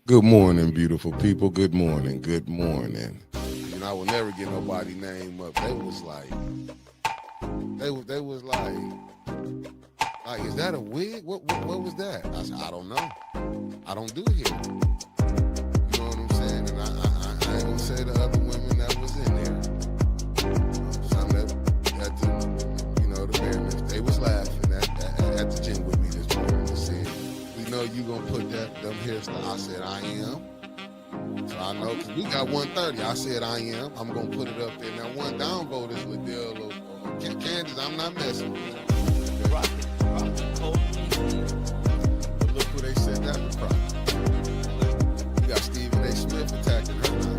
Good morning, beautiful people. Good morning. Good morning. I will never get nobody name up. They was like, they was like, is that a wig? What was that? I said, I don't know. I don't do hair. You know what I'm saying? And I ain't gonna say the other women that was in there. Some that the fairness, they was laughing at the gym with me this morning and said, we know you gonna put them hairstyle. I said, I am. So I know because we got 130. I said I am. I'm gonna put it up there. Now one downvote is Liddell or Candace. I'm not messing with it. But look who they said that was Crockett. You got Stephen A. Smith attacking her now.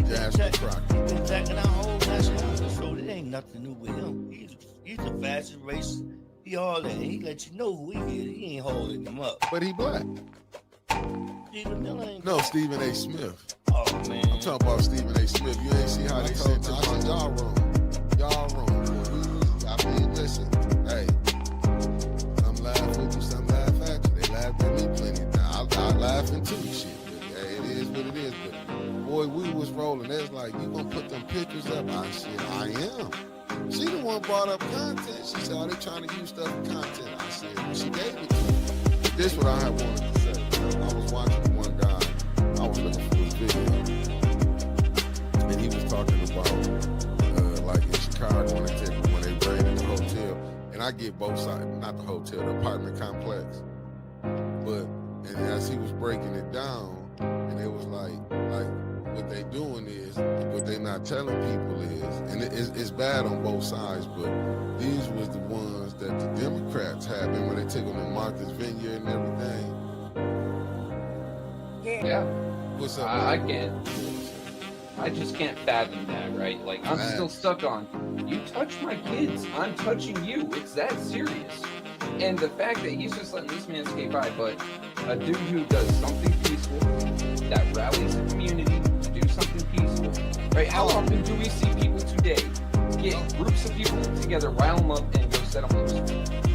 Jasmine Crockett. Attacking our whole nationality. So it ain't nothing new with him. He's the fastest race. He all that. He let you know who he is. He ain't holding him up. But he black. Stephen Miller ain't. No, Stephen A. Smith. Oh man. I'm talking about Stephen A. Smith. You ain't see how they said to I said, y'all wrong. Y'all wrong. I mean, listen, hey, some laugh with you, some laugh at you. They laughed at me plenty of times. I laughing too, shit. But hey, it is what it is. But boy, we was rolling. They was like, you gonna put them pictures up? I said, I am. She the one brought up content. She said, oh, they trying to use stuff for content. I said, well, she gave it to me. But this what I had wanted to say. I was watching one guy. I was looking for his video, and he was talking about like in Chicago when they raided the hotel. And I get both sides, not the hotel, the apartment complex. But and as he was breaking it down, and it was like what they doing is what they not telling people is, and it's bad on both sides. But these was the ones that the Democrats had. And when they took them to Martha's Vineyard and everything. Yeah. What's up? I can't. I just can't fathom that, right? Like, I'm still stuck on, you touch my kids, I'm touching you. It's that serious. And the fact that he's just letting this man skate by, but a dude who does something peaceful, that rallies the community to do something peaceful, right? How often do we see people today get groups of people together, rile them up, and go set them loose?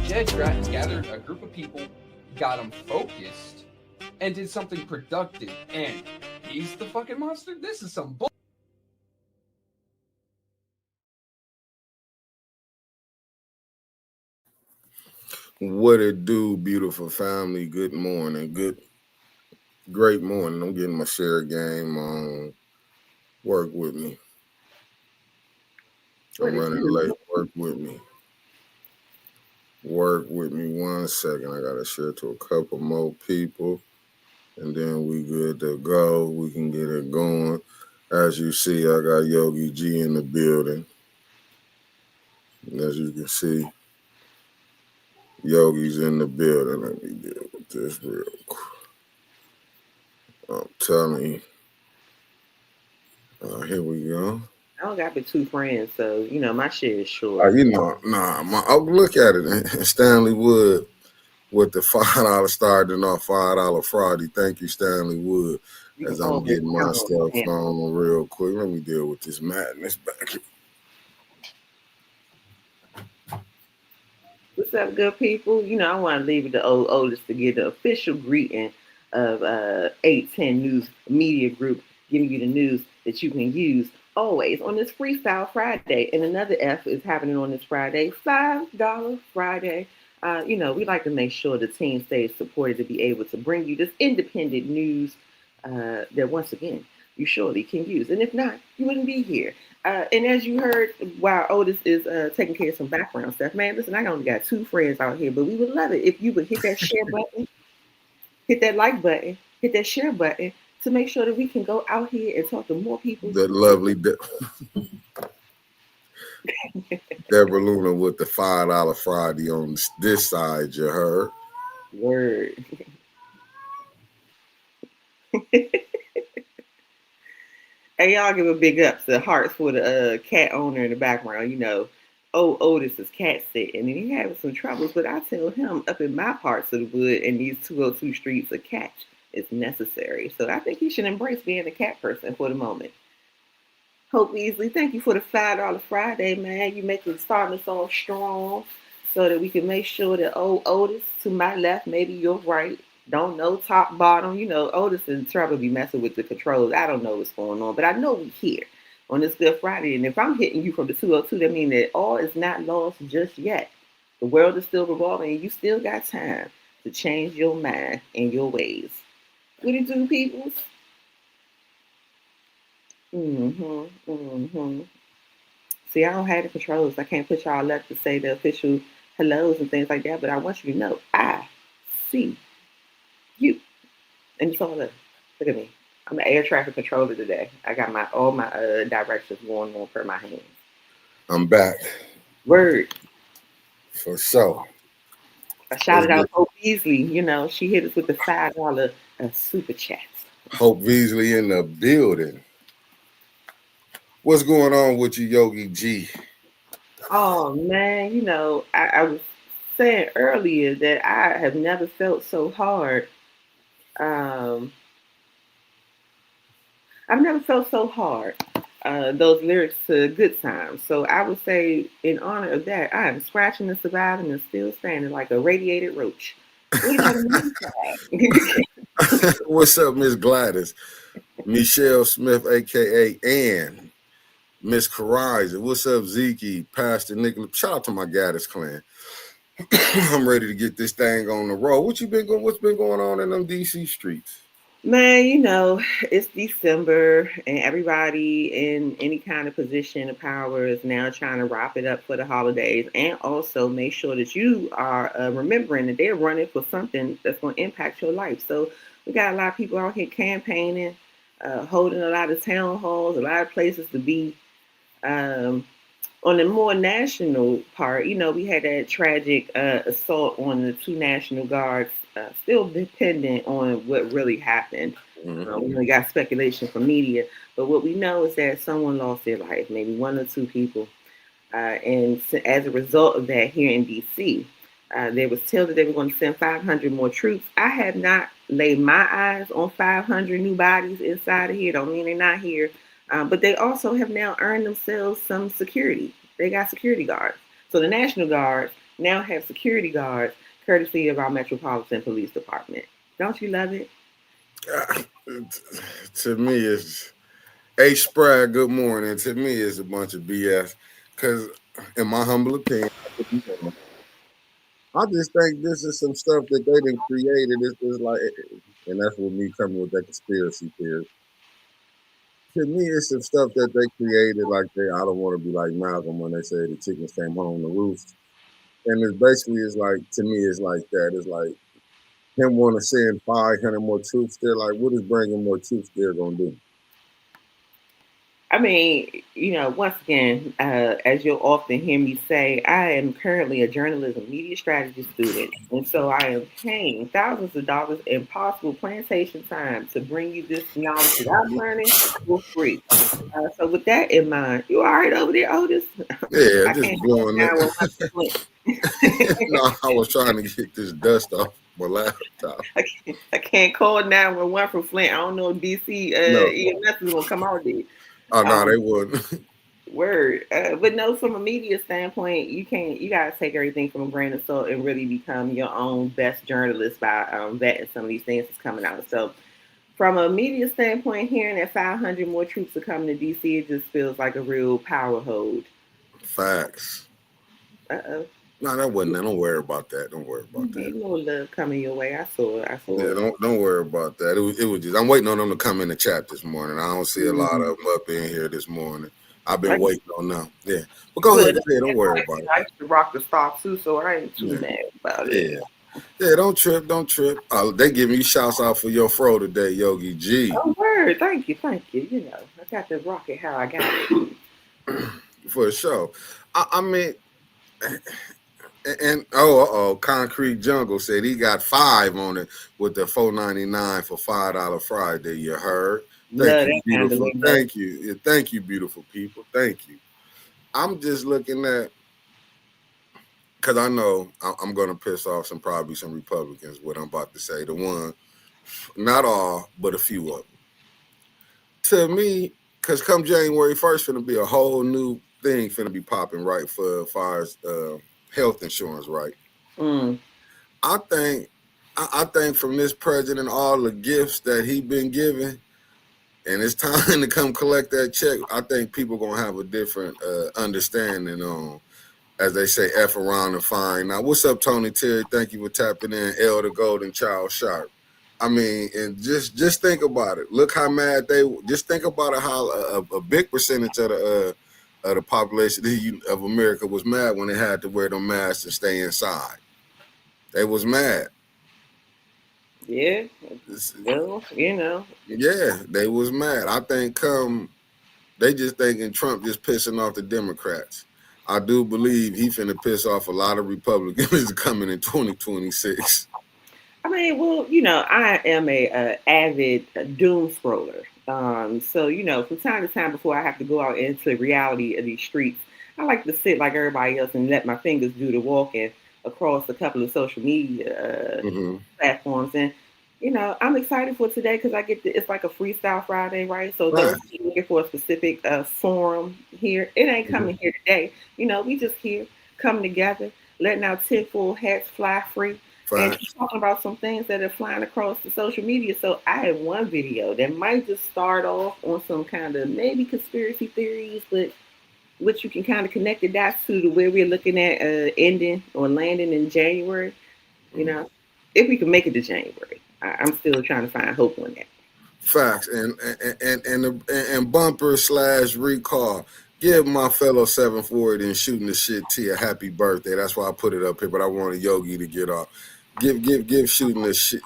Jed gathered a group of people, got them focused, and did something productive, and he's the fucking monster? This is some bull. What it do, beautiful family? Good morning. Great morning. I'm getting my share game on. Work with me. I'm running late. Work with me. Work with me 1 second. I gotta share to a couple more people. And then we good to go. We can get it going. As you see, I got Yogi G in the building. As you can see, Yogi's in the building. Let me deal with this real quick. I'm telling you. Here we go. I don't got but two friends, so my shit is short. Look at it. Stanley Wood with the $5 starting off $5 Friday. Thank you, Stanley Wood. As I'm getting my stuff on real quick. Let me deal with this madness back here. What's up, good people? I want to leave it to old Otis to get the official greeting of 810 News Media Group, giving you the news that you can use always on this Freestyle Friday. And another F is happening on this Friday, $5 Friday. We like to make sure the team stays supported to be able to bring you this independent news that, once again, you surely can use. And if not, you wouldn't be here. And as you heard, while Otis is taking care of some background stuff, man, listen, I only got two friends out here, but we would love it if you would hit that share button, hit that like button, hit that share button to make sure that we can go out here and talk to more people. That lovely Deborah Luna with the $5 Friday on this side, you heard? Word. Hey, y'all give a big up to Hearts for the cat owner in the background. Otis is cat sitting and he having some troubles, but I tell him up in my parts of the wood and these 202 streets, a cat is necessary. So I think he should embrace being a cat person for the moment. Hope Weasley, thank you for the $5 Friday, man. You make the starting us off strong so that we can make sure that old Otis to my left, maybe your right, Don't know top bottom. Otis and Trevor be messing with the controls. I don't know what's going on, but I know we here on this Good Friday. And if I'm hitting you from the 202, that means that all is not lost just yet. The world is still revolving, and you still got time to change your mind and your ways. What it do, peoples? Mm-hmm. See, I don't have the controls. I can't put y'all up to say the official hellos and things like that, but I want you to know I see you. And it's all up. Look at me. I'm an air traffic controller today. I got all my directions going on per my hands. I'm back Word. for sure. I shouted out Hope Beasley. She hit us with the $5 super chats. Hope Beasley in the building. What's going on with you, Yogi G? Oh man, I was saying earlier that I have never felt so hard. Um, I've never felt so hard. Those lyrics to Good Times. So I would say, in honor of that, I am scratching and surviving and still standing like a radiated roach. What about the What's up, Miss Gladys? Michelle Smith, aka Ann. Miss Kariza. What's up, Zeke? Pastor Nicholas. Shout out to my Gaddis clan. I'm ready to get this thing on the road. What's been going on in them DC streets? Man, it's December and everybody in any kind of position of power is now trying to wrap it up for the holidays and also make sure that you are remembering that they're running for something that's going to impact your life. So we got a lot of people out here campaigning, holding a lot of town halls, a lot of places to be. Um, on the more national part, we had that tragic assault on the two National Guards, still dependent on what really happened. We only got speculation from media, but what we know is that someone lost their life, maybe one or two people. And as a result of that, here in DC, there was told that they were going to send 500 more troops. I have not laid my eyes on 500 new bodies inside of here. Don't mean they're not here. But they also have now earned themselves some security. They got security guards. So the National Guard now have security guards courtesy of our Metropolitan Police Department. Don't you love it? To me, it's H. Sprague, good morning. To me, it's a bunch of BS. Because, in my humble opinion, I just think this is some stuff that they didn't create. This is like, and that's what me coming with that conspiracy theory. To me, it's some stuff that they created. Like I don't want to be like Malcolm when they say the chickens came home to roost. And it's basically, it's like, to me, it's like that. It's like him want to send 500 more troops there. Like, what is bringing more troops there going to do? I mean, once again, as you'll often hear me say, I am currently a journalism media strategy student. And so I am paying thousands of dollars in possible plantation time to bring you this knowledge that I'm learning for free. So with that in mind, you all right over there, Otis? Yeah, I just can't blowing it. it. No, I was trying to get this dust off my laptop. I can't call 911 from Flint. I don't know if DC No. EMS is going to come out there. Oh, no, they wouldn't. Word. But no, from a media standpoint, you gotta take everything from a grain of salt and really become your own best journalist by vetting some of these things that's coming out. So from a media standpoint, hearing that 500 more troops are coming to DC, it just feels like a real power hold. Facts. Uh-oh. No, that wasn't that. Don't worry about that. Don't worry about that. Ain't no love coming your way. I saw it. Yeah, don't worry about that. It was just, I'm waiting on them to come in the chat this morning. I don't see a lot of them up in here this morning. I've been waiting on them. Yeah. But go ahead. Don't worry about it. I used to rock the stock too, so I ain't too mad about it. Yeah, don't trip. They giving you shouts out for your fro today, Yogi G. Oh, word. Thank you. I got to rock it how I got it. For sure. I mean, and Concrete Jungle said he got 5 on it with the $4.99 for $5 Friday. You heard? Thank you, beautiful. Thank you. Yeah, thank you, beautiful people. Thank you. I'm just looking at, because I know I'm going to piss off probably some Republicans, what I'm about to say. The one, not all, but a few of them. To me, because come January 1st, going to be a whole new thing finna be popping, right, for as far as health insurance, right? I think I think from this president, all the gifts that he been given, and it's time to come collect that check. I think people gonna have a different understanding on, as they say, F around and find. Now, what's up, Tony Terry? Thank you for tapping in. L the Golden Child Sharp. I mean, and just think about it. Look how mad they. Just think about it. How a big percentage of the population of America was mad when they had to wear them masks and stay inside. They was mad. Yeah. Well, Yeah, they was mad. I think they just thinking Trump just pissing off the Democrats. I do believe he finna piss off a lot of Republicans coming in 2026. I mean, well, I am a avid doom scroller. So from time to time, before I have to go out into reality of these streets, I like to sit like everybody else and let my fingers do the walking across a couple of social media platforms. And I'm excited for today because it's like a freestyle Friday, right? So those looking for a specific forum here, it ain't coming here today. We just here coming together, letting our tinfoil hats fly free. And just talking about some things that are flying across the social media. So I had one video that might just start off on some kind of maybe conspiracy theories, but which you can kind of connect the dots to where we're looking at ending or landing in January. If we can make it to January, I'm still trying to find hope on that. Facts and bumper / recall. Give my fellow 740 and shooting the shit T a happy birthday. That's why I put it up here, but I wanted Yogi to get off. Give shooting the shit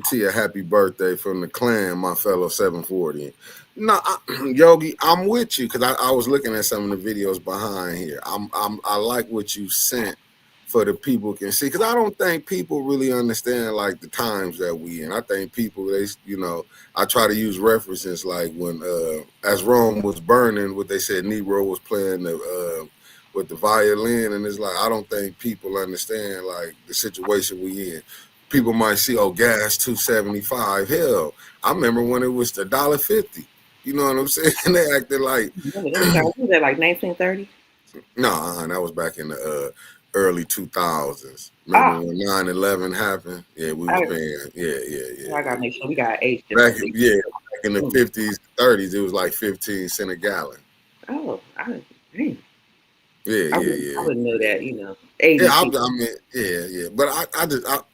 T a happy birthday from the clan, my fellow 740. No, Yogi, I'm with you because I was looking at some of the videos behind here. I like what you sent for the people can see, because I don't think people really understand like the times that we in. I think people I try to use references like when as Rome was burning, what they said Nero was playing with the violin, and it's like I don't think people understand like the situation we in. People might see, oh, gas $2.75. Hell, I remember when it was $1.50. You know what I'm saying? They acted like was that like 1930? No, that was back in the early 2000s. Remember when 9/11 happened? Yeah, we was paying. Yeah. I gotta make sure we got age. Back in the 50s, 30s, it was like 15 cents a gallon. Oh, Yeah. I wouldn't know that, Yeah, But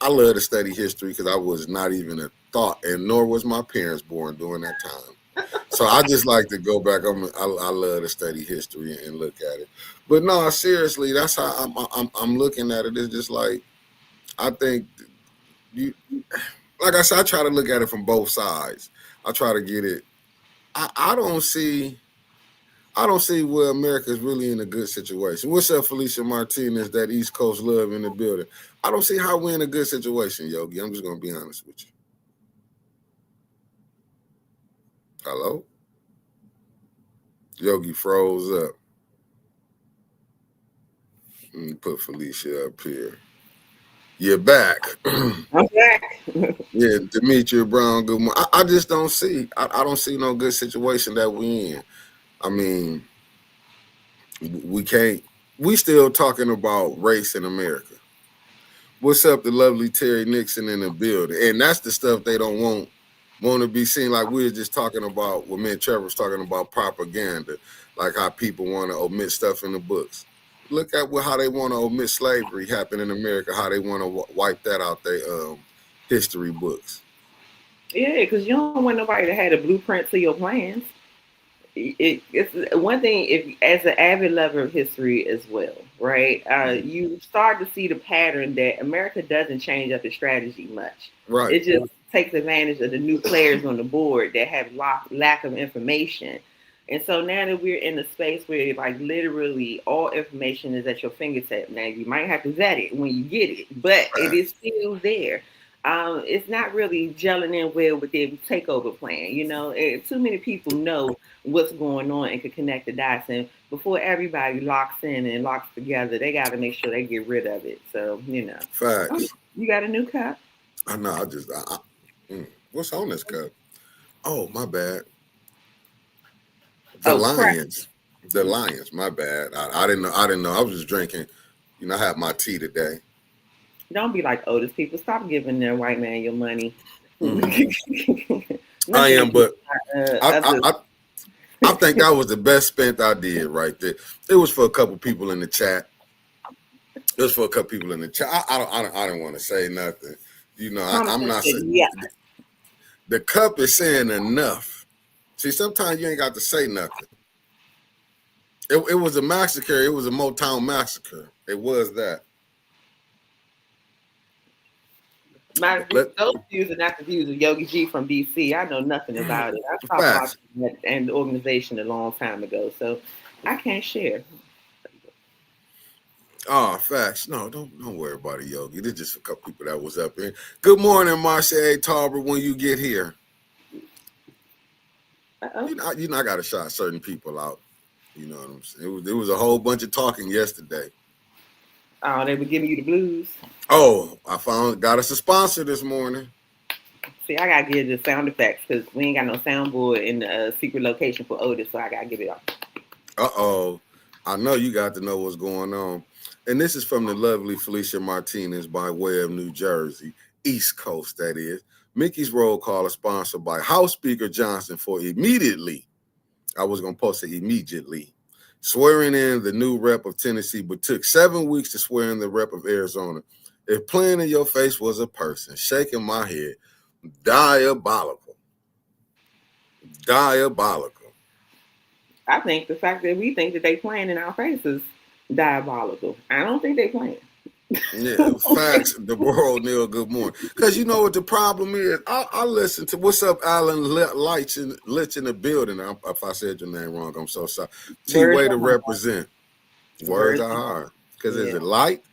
I love to study history because I was not even a thought, and nor was my parents born during that time. So I just like to go back. I love to study history and look at it. But no, seriously, that's how I'm looking at it. It's just like I think like I said, I try to look at it from both sides. I try to get it. I don't see where America's really in a good situation. What's up, Felicia Martinez, that East Coast love in the building? I don't see how we're in a good situation, Yogi. I'm just going to be honest with you. Hello? Yogi froze up. Let me put Felicia up here. You're back. I'm back. Yeah, Demetria Brown, good morning. I just don't see. I don't see no good situation that we in. I mean, we can't. We still talking about race in America. What's up, the lovely Terry Nixon in the building? And that's the stuff they don't want to be seen. Like we were just talking about, when me and Trevor was talking about propaganda, like how people want to omit stuff in the books. Look at how they want to omit slavery happened in America, how they want to wipe that out their history books. Yeah, because you don't want nobody to have a blueprint to your plans. It's one thing, if as an avid lover of history as well, right? You start to see the pattern that America doesn't change up its strategy much. Right. It just takes advantage of the new players on the board that have lack of information. And so now that we're in a space where like literally all information is at your fingertip, now you might have to vet it when you get it, but it is still there. It's not really gelling in well with their takeover plan. Too many people know what's going on and can connect the dots. And before everybody locks in and locks together, they got to make sure they get rid of it. So, Facts. You got a new cup? I know. What's on this cup? Oh, my bad. The Lions. Crap. The Lions. My bad. I didn't know. I was just drinking. I had my tea today. Don't be like Otis people. Stop giving their white man your money. Mhm. I Nothing am, but against I, I other. I I think that was the best spent I did right there. It was for a couple people in the chat. It was for a couple people in the chat. I don't want to say nothing. You know, Common I'm sense not said, saying yeah. the cup is saying enough. See, sometimes you ain't got to say nothing. It was a massacre. It was a Motown massacre. It was that. Let Those views are not the views of Yogi G from DC. I know nothing about it. I stopped facts. watching that and the organization a long time ago, so I can't share. Oh, facts. No, don't worry about it, Yogi. There's just a couple people that was up here. Good morning, Marcia A. Tarver. When you get here, Uh-oh. I got to shout certain people out. You know what I'm saying? It was a whole bunch of talking yesterday. Oh, they were giving you the blues. Oh, I got us a sponsor this morning. See, I gotta give the sound effects because we ain't got no soundboard in the secret location for Otis, so I gotta give it up. Uh-oh. I know you got to know what's going on. And this is from the lovely Felicia Martinez by way of New Jersey, East Coast, that is. Mickey's Roll Call is sponsored by House Speaker Johnson for immediately. I was going to post it immediately. Swearing in the new rep of Tennessee, but took 7 weeks to swear in the rep of Arizona. If playing in your face was a person, shaking my head, diabolical. Diabolical. I think the fact that we think that they playing in our faces diabolical. I don't think they playing. Yeah, facts. The world, Neil. Good morning. Because you know what the problem is. I listen to what's up, Alan Lich in the building. If I said your name wrong, I'm so sorry. T Words way to are hard. represent. Words Words are are hard. Because is yeah. it light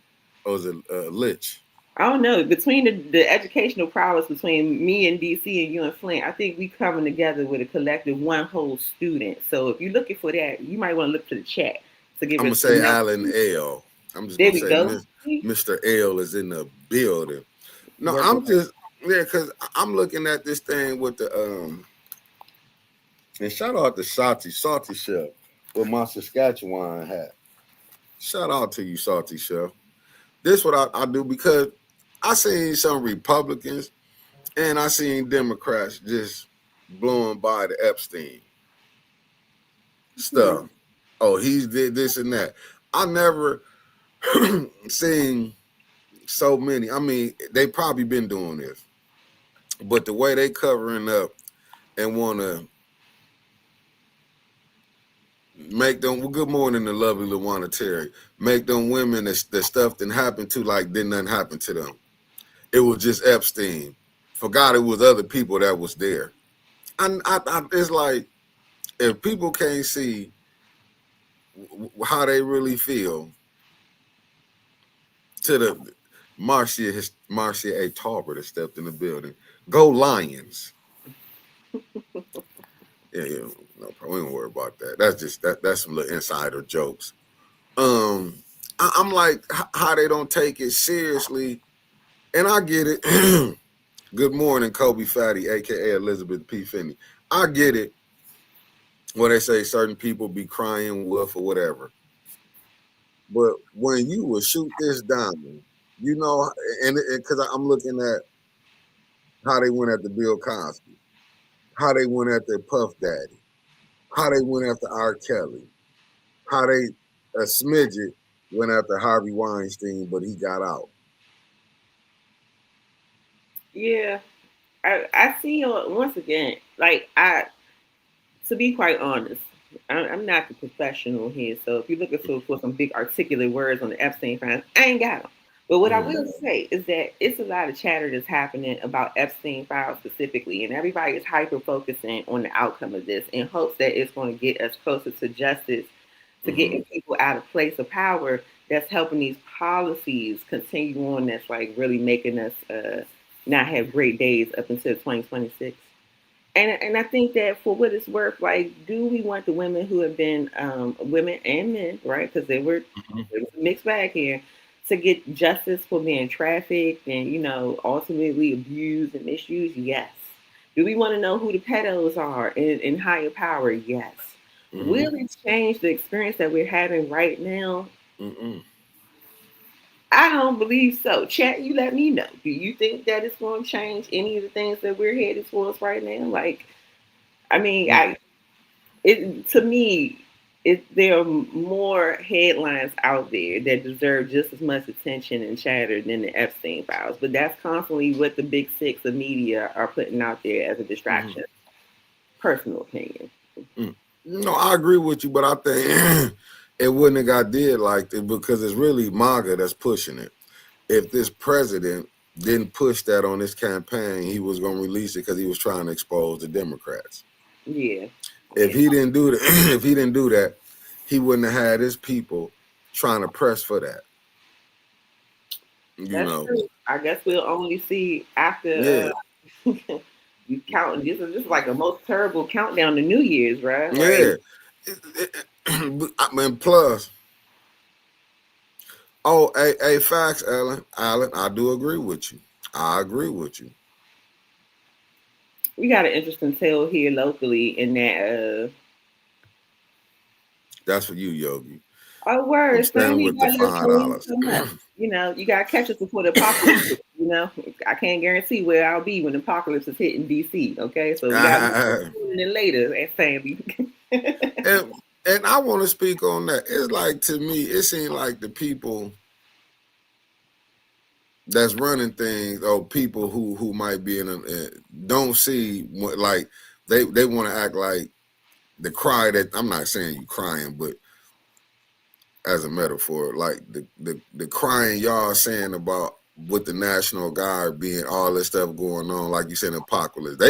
or is it Lich? I don't know. Between the educational prowess between me and DC and you and Flint, I think we coming together with a collective one whole student. So if you're looking for that, you might want to look to the chat to give I'm a gonna say synopsis. Alan L. I'm just There gonna we say go. Mr. L is in the building. No, Work I'm with just because I'm looking at this thing with the and shout out to Salty Chef with my Saskatchewan hat. Shout out to you, Salty Chef. This what I do because I seen some Republicans and I seen Democrats just blowing by the Epstein stuff. Oh, he's did this and that. I never seen so many. I mean, they probably been doing this, but the way they covering up and want to make them. Well, good morning, the lovely Lawana Terry. Make them women that stuff didn't happen to like didn't nothing happen to them. It was just Epstein. Forgot it was other people that was there. And it's like if people can't see how they really feel to the Marcia A. Tarver that stepped in the building. Go Lions. Yeah, no problem. We don't worry about that. That's just that's some little insider jokes. I'm like how they don't take it seriously, and I get it. Good morning, Kobe Fatty, aka Elizabeth P. Finney. I get it when they say certain people be crying wolf or whatever. But when you will shoot this down, you know, and because I'm looking at how they went after Bill Cosby, how they went after Puff Daddy, how they went after R. Kelly, how they a smidget went after Harvey Weinstein, but he got out. Yeah, I see once again. Like to be quite honest, I'm not the professional here. So if you're looking for some big articulate words on the Epstein files, I ain't got them. But what I will say is that it's a lot of chatter that's happening about Epstein files specifically, and everybody is hyper focusing on the outcome of this in hopes that it's going to get us closer to justice, to getting people out of place of power. That's helping these policies continue on. That's like really making us not have great days up until 2026. And I think that for what it's worth, like, do we want the women who have been women and men, right? Because there was a mixed bag here, to get justice for being trafficked and ultimately abused and misused? Yes. Do we want to know who the pedos are in higher power? Yes. Mm-hmm. Will it change the experience that we're having right now? Mm-mm. I don't believe so. Chat, you let me know. Do you think that it's going to change any of the things that we're headed towards right now? Like, I mean, it to me, there are more headlines out there that deserve just as much attention and chatter than the Epstein files. But that's constantly what the big six of media are putting out there as a distraction. Personal opinion. No, I agree with you, but I think it wouldn't have got did like this because it's really MAGA that's pushing it. If this president didn't push that on his campaign, he was going to release it because he was trying to expose the Democrats. Yeah. If he didn't do that, if he didn't do that, he wouldn't have had his people trying to press for that. You That's know. true. I guess we'll only see Yeah. after you count. This is like the most terrible countdown to New Year's, right? Yeah. Like, I mean, plus, facts, Alan, I do agree with you. I agree with you. we got an interesting tale here locally in that. That's for you, Yogi. Oh, I'm word, standing Sammy, you with the gotta let Joey $5. come up. You know, you gotta catch us before the apocalypse. You know, I can't guarantee where I'll be when the apocalypse is hitting DC. Okay, so we got sooner than later at Sammy. and and I want to speak on that. It's like to me, it seems like the people that's running things or people who might be in don't see what like they want to act like the cry that I'm not saying you crying, but as a metaphor, like the crying y'all saying about with the National Guard being all this stuff going on, like you said, apocalypse.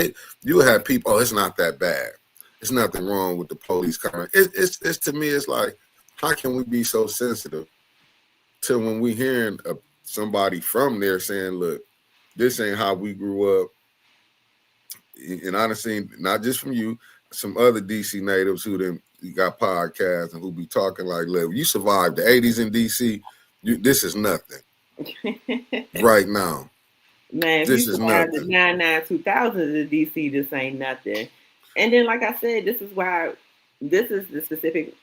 You have people. Oh, it's not that bad. It's nothing wrong with the police coming. It's to me, it's like, how can we be so sensitive to when we hearing somebody from there saying, "Look, this ain't how we grew up." And I done seen not just from you, some other DC natives who then got podcasts and who be talking like, "Look, you survived the '80s in DC. This is nothing right now. Man, if you This is survive the nothing." 99 2000s in DC, this ain't nothing. And then, like I said, this is the specific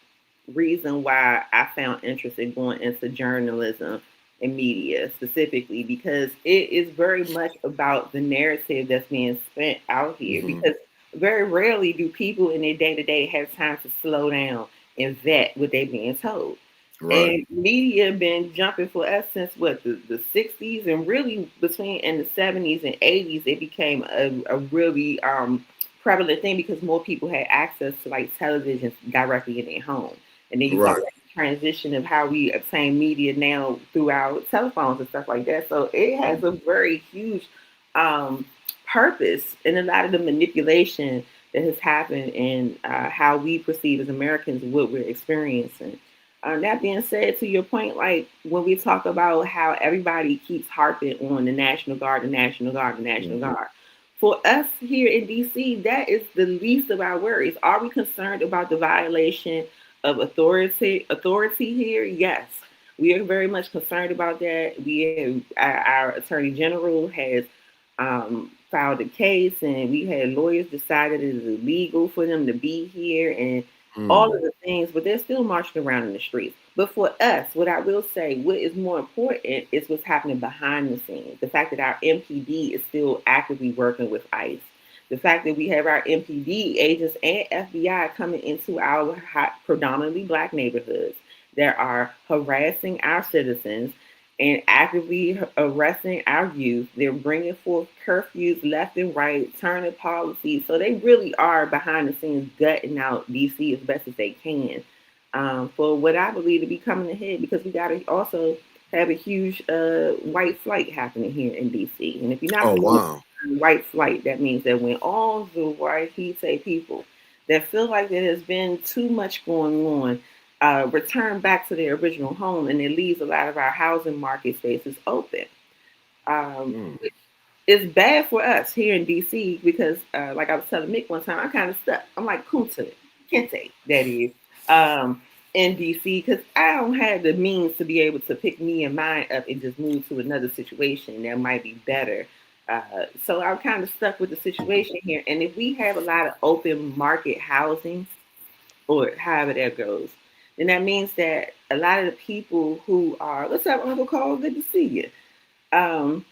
reason why I found interest in going into journalism and media specifically, because it is very much about the narrative that's being spent out here. Because very rarely do people in their day to day have time to slow down and vet what they're being told. Right. And media been jumping for us since what the 60s, and really between in the 70s and 80s it became a really prevalent thing because more people had access to like television directly in their home. And then you talk Right. about the transition of how we obtain media now through our telephones and stuff like that. So it has a very huge um, purpose in a lot of the manipulation that has happened in how we perceive as Americans what we're experiencing. That being said, to your point, like when we talk about how everybody keeps harping on the National Guard, the National Guard, the National Guard, for us here in DC, that is the least of our worries. Are we concerned about the violation of authority here? Yes, we are very much concerned about that. We have, our Attorney General has filed a case, and we had lawyers decide that it is illegal for them to be here, and all of the things, but they're still marching around in the streets. But for us, what I will say, what is more important is what's happening behind the scenes. The fact that our MPD is still actively working with ICE. The fact that we have our MPD agents and FBI coming into our predominantly Black neighborhoods that are harassing our citizens and actively arresting our youth. They're bringing forth curfews left and right, turning policies. So they really are behind the scenes gutting out DC as best as they can for what I believe to be coming ahead, because we got to also have a huge white flight happening here in DC. And if you're not Oh familiar wow. with white flight, that means that when all the white people that feel like there has been too much going on return back to their original home, and it leaves a lot of our housing market spaces open. Which is bad for us here in DC because, like I was telling Mick one time, I'm kind of stuck. I'm like Kunta Kinte, that is, in DC, because I don't have the means to be able to pick me and mine up and just move to another situation that might be better. So I'm kind of stuck with the situation here. And if we have a lot of open market housing, or however that goes, And that means that a lot of the people who are, what's up, Uncle Cole? Good to see you. Um,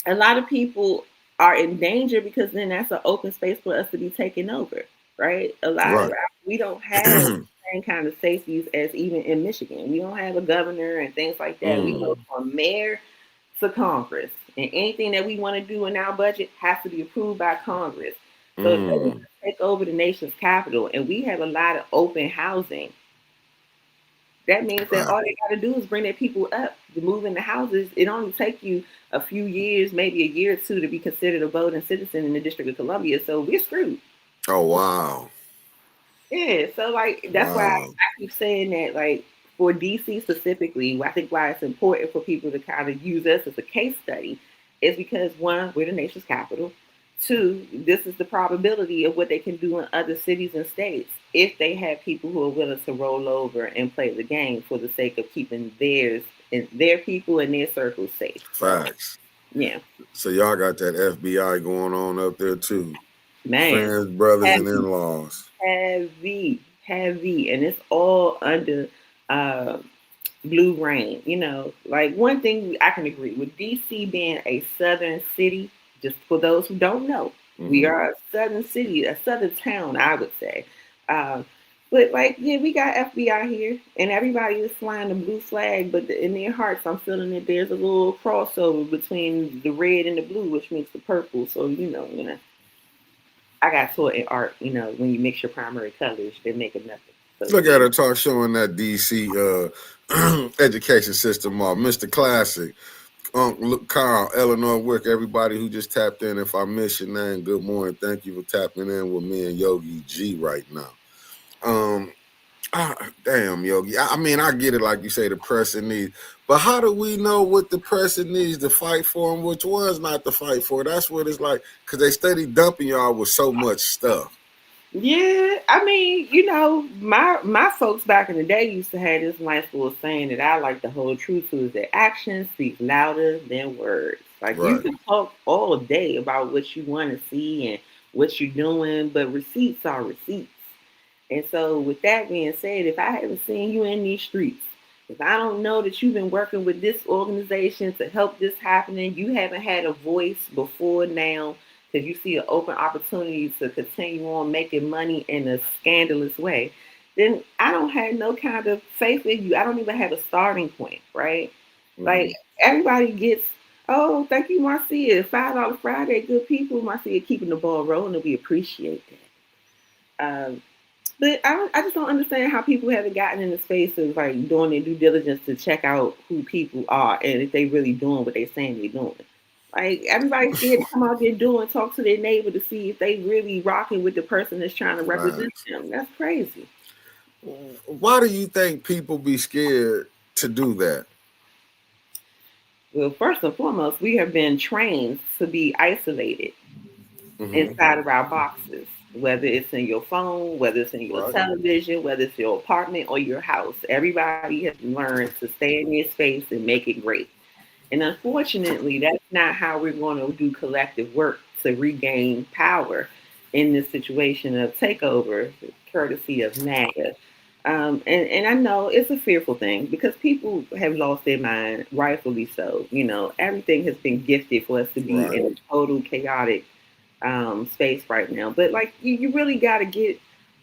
a lot of people are in danger because then that's an open space for us to be taken over, right? A lot of Right. we don't have the same kind of safeties as even in Michigan. We don't have a governor and things like that. We go Mm, from mayor to Congress, and anything that we want to do in our budget has to be approved by Congress. So if they want mm. to take over the nation's capital, and we have a lot of open housing, that means that Right. all they got to do is bring their people up to move into houses. It only take you a few years, maybe a year or two, to be considered a voting citizen in the District of Columbia. So we're screwed. Oh wow. Yeah. So like that's why Wow. I keep saying that like for DC specifically, I think why it's important for people to kind of use us as a case study is because one, we're the nation's capital. Two, this is the probability of what they can do in other cities and states if they have people who are willing to roll over and play the game for the sake of keeping theirs and their people and their circles safe. So Facts. yeah, So y'all got that FBI going on up there too. man, Friends, brothers, and heavy, in-laws. heavy, and it's all under uh, blue rain. You know, like one thing I can agree with DC being a southern city. Just for those who don't know, we Mm-hmm. are a southern city, a southern town, I would say. Um, but like, yeah, we got FBI here, and everybody is flying the blue flag. But in their hearts, I'm feeling that there's a little crossover between the red and the blue, which makes the purple. So I got taught in art. You know, when you mix your primary colors, they make a nothing. So Look yeah. at her talk showing that DC education system off. Mr. Classic, look, Carl, Eleanor Wick, everybody who just tapped in. If I miss your name, good morning. Thank you for tapping in with me and Yogi G right now. Um, damn, Yogi. I mean, I get it, like you say, the pressing needs. But how do we know what the pressing needs to fight for and which ones not to fight for? That's what it's like, because they steady dumping y'all with so much stuff. Yeah, I mean, you know, my folks back in the day used to have this nice little saying that I like to hold true to is that actions speak louder than words. Like you Right. can talk all day about what you want to see and what you're doing, but receipts are receipts. And so, with that being said, if I haven't seen you in these streets, if I don't know that you've been working with this organization to help this happening, you haven't had a voice before now because you see an open opportunity to continue on making money in a scandalous way, then I don't have no kind of faith in you. I don't even have a starting point, right? Like Mm-hmm. everybody gets, oh, thank you, Marcia. $5 Friday, good people. Marcia keeping the ball rolling, and we appreciate that. But I just don't understand how people haven't gotten in the space of like doing their due diligence to check out who people are and if they really doing what they saying they're doing. Like everybody's scared to come out there doing talk to their neighbor to see if they really rocking with the person that's trying to represent Facts. them. That's crazy. Why do you think people be scared to do that? Well, first and foremost, we have been trained to be isolated Mm-hmm. inside of our boxes, whether it's in your phone, whether it's in your Right. television, whether it's your apartment or your house. Everybody has learned to stay in their space and make it great. And unfortunately, that's not how we're going to do collective work to regain power in this situation of takeover, courtesy of NAGA. And I know it's a fearful thing because people have lost their mind, rightfully so. You know, everything has been gifted for us to be Right. in a total chaotic space right now. But like you really got to get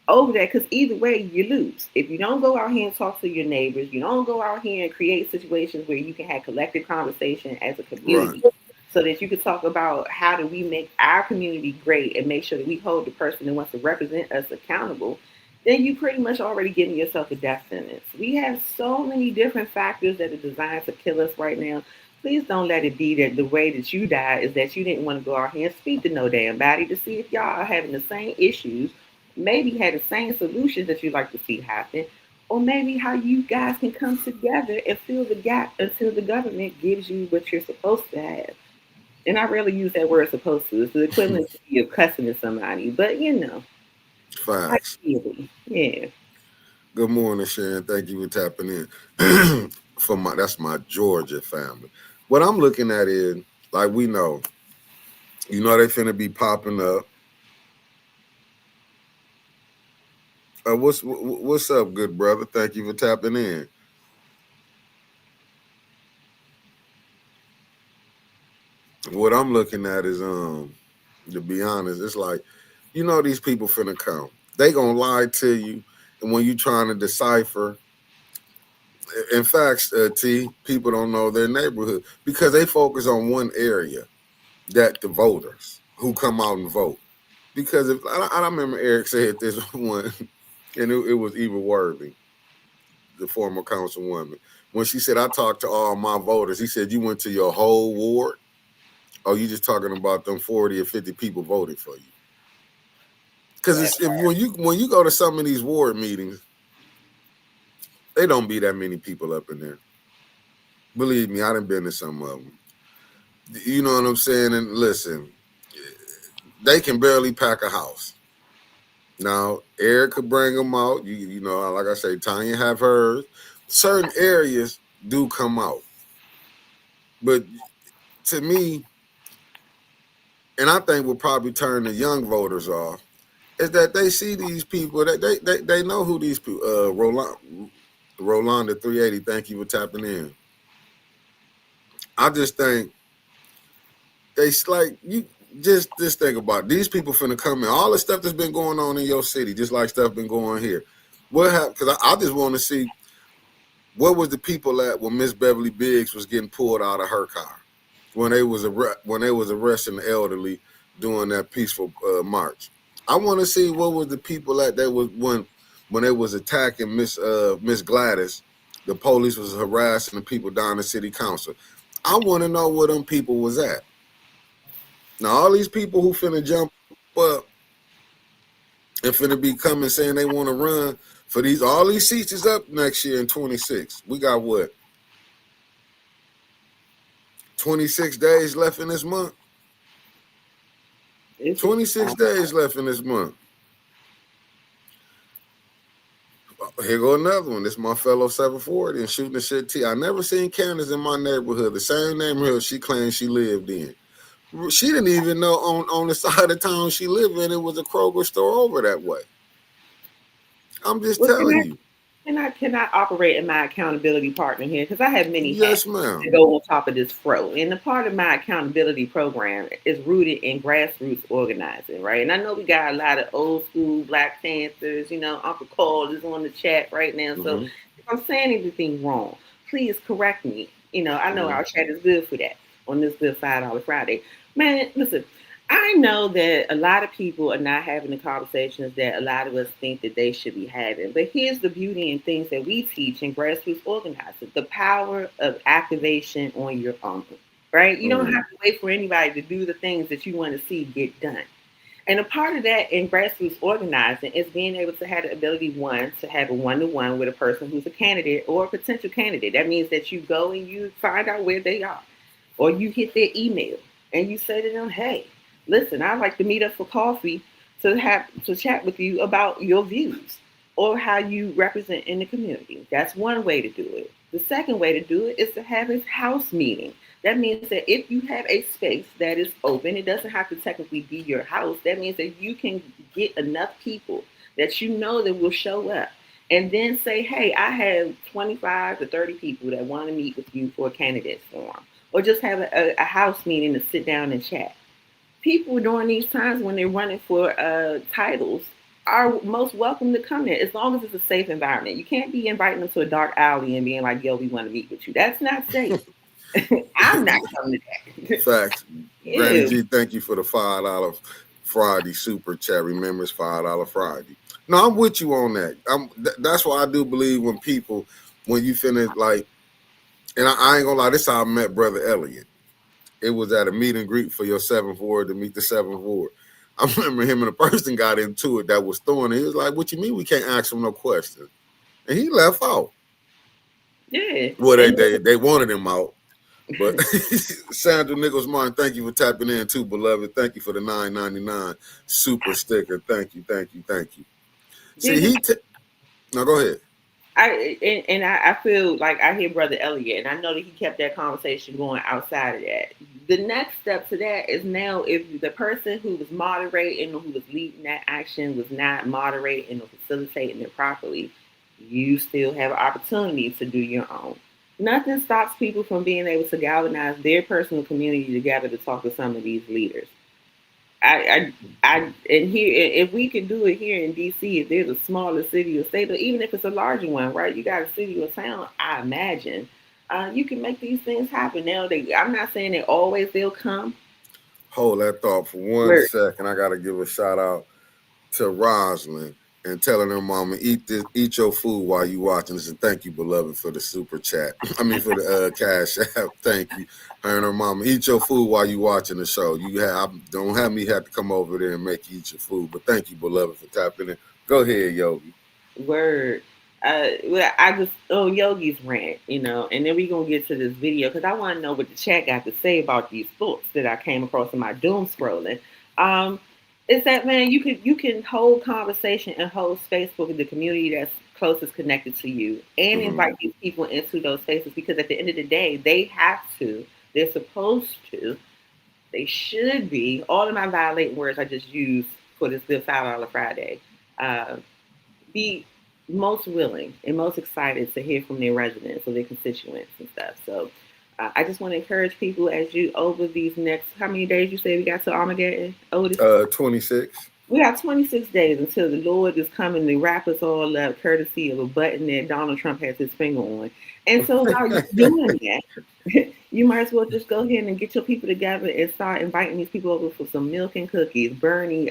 over that because either way you lose. If you don't go out here and talk to your neighbors, you don't go out here and create situations where you can have collective conversation as a Right. community. So that you can talk about how do we make our community great and make sure that we hold the person that wants to represent us accountable, then you pretty much already giving yourself a death sentence. We have so many different factors that are designed to kill us right now. Please don't let it be that the way that you die is that you didn't want to go out here and speak to no damn body to see if y'all are having the same issues, maybe had the same solutions that you'd like to see happen, or maybe how you guys can come together and fill the gap until the government gives you what you're supposed to have. And I rarely use that word supposed to. It's the equivalent of cussing at somebody, but Facts. ideally, yeah. Good morning, Sharon. Thank you for tapping in. For my That's my Georgia family. What I'm looking at is like we know, they finna be popping up. What's up, good brother? Thank you for tapping in. What I'm looking at is to be honest, it's like these people finna come. They gonna lie to you, and when you trying to decipher, in fact, people don't know their neighborhood because they focus on one area that the voters who come out and vote. Because if I remember Eric said this one, and it was Eva Worthy, the former councilwoman, when she said, "I talked to all my voters." He said, "You went to your whole ward, or you just talking about them 40 or 50 people voting for you?" Because That if when you go to some of these ward meetings, they don't be that many people up in there. Believe me, I done been to some of them. You know what I'm saying? And listen, they can barely pack a house. Now, Eric could bring them out. Like I say, Tanya have hers. Certain areas do come out. But to me, and I think will probably turn the young voters off, is that they see these people, that they know who these people, Rolanda 380, thank you for tapping in. I just think they like you just think about it. These people finna come in. All the stuff that's been going on in your city, just like stuff been going here. What happened? Because I just want to see where was the people at when Miss Beverly Biggs was getting pulled out of her car when they was arresting the elderly during that peaceful march. I want to see what was the people at that was when they was attacking Miss Gladys. The police was harassing the people down the city council. I want to know where them people was at. Now all these people who finna jump up and finna be coming saying they want to run for all these seats is up next year in 26. We got what? 26 days left in this month. It's just 26 days left in this month. Here go another one. This my fellow 740 and shooting the shit T. I never seen Candace in my neighborhood, the same neighborhood she claimed she lived in. She didn't even know on the side of town she lived in, it was a Kroger store over that way. I'm just well, telling you. can I operate in my accountability partner here? Because I have many hats Yes, ma'am. to go on top of this fro. And the part of my accountability program is rooted in grassroots organizing, right? And I know we got a lot of old school Black Panthers. Uncle Cole is on the chat right now. So Mm-hmm. if I'm saying anything wrong, please correct me. I know Mm-hmm. our chat is good for that on this Good $5 Friday. Man, listen, I know that a lot of people are not having the conversations that a lot of us think that they should be having. But here's the beauty in things that we teach in grassroots organizing: the power of activation on your own. Right? You don't Mm-hmm. have to wait for anybody to do the things that you want to see get done. And a part of that in grassroots organizing is being able to have the ability, one, to have a one-to-one with a person who's a candidate or a potential candidate. That means that you go and you find out where they are, or you hit their email and you say to them, "Hey, listen, I'd like to meet up for coffee to chat with you about your views or how you represent in the community." That's one way to do it. The second way to do it is to have a house meeting. That means that if you have a space that is open, it doesn't have to technically be your house. That means that you can get enough people that you know that will show up, and then say, "Hey, I have 25 to 30 people that want to meet with you for a candidate forum," or just have a house meeting to sit down and chat. People during these times when they're running for titles are most welcome to come there as long as it's a safe environment. You can't be inviting them to a dark alley and being like, "Yo, we want to meet with you." That's not safe. I'm not coming to that. Facts. Granny Ew. G, thank you for the $5 Friday super chat. Remember, it's $5 Friday. No, I'm with you on that. That's why I do believe when you finish and I ain't gonna lie, this is how I met Brother Elliot. It was at a meet and greet for your seventh ward to meet the seventh ward. I remember him and a person got into it that was throwing it. He was like, "What you mean we can't ask him no questions?" And he left out. Yeah. Well, And they wanted him out. But Sandra Nichols Martin, thank you for tapping in too, beloved. Thank you for the $9.99 super sticker. Thank you, thank you, thank you. See, did no, go ahead. I feel like I hear Brother Elliot, and I know that he kept that conversation going outside of that. The next step to that is now if the person who was moderating or who was leading that action was not moderating or facilitating it properly, you still have an opportunity to do your own. Nothing stops people from being able to galvanize their personal community together to talk to some of these leaders. And here, if we can do it here in DC, if there's a smaller city or state, or even if it's a larger one, right? You got a city or town. I imagine you can make these things happen. Now, I'm not saying that always they'll come. Hold that thought for one Where second. I gotta give a shout out to Rosalind and telling her mama eat your food while you watching this, and thank you, beloved, for the super chat. I mean for the cash app. Thank you. Her and her mama eat your food while you watching the show. Don't have me have to come over there and make you eat your food, but thank you, beloved, for tapping in. Go ahead, Yogi. word. Well, I just Yogi's rant, and then we gonna get to this video because I want to know what the chat got to say about these thoughts that I came across in my doom scrolling. Um, is that, man, you can hold conversation and hold space for the community that's closest connected to you, and Mm-hmm. invite these people into those spaces because at the end of the day, they have to, they're supposed to, they should be. All of my violating words I just used for this Good $5 Friday. Uh, be most willing and most excited to hear from their residents or their constituents and stuff. So I just want to encourage people as you over these next, how many days you say we got to Armageddon? 26. We got 26 days until the Lord is coming to wrap us all up, courtesy of a button that Donald Trump has his finger on. And so while you're doing that, you might as well just go ahead and get your people together and start inviting these people over for some milk and cookies. Bernie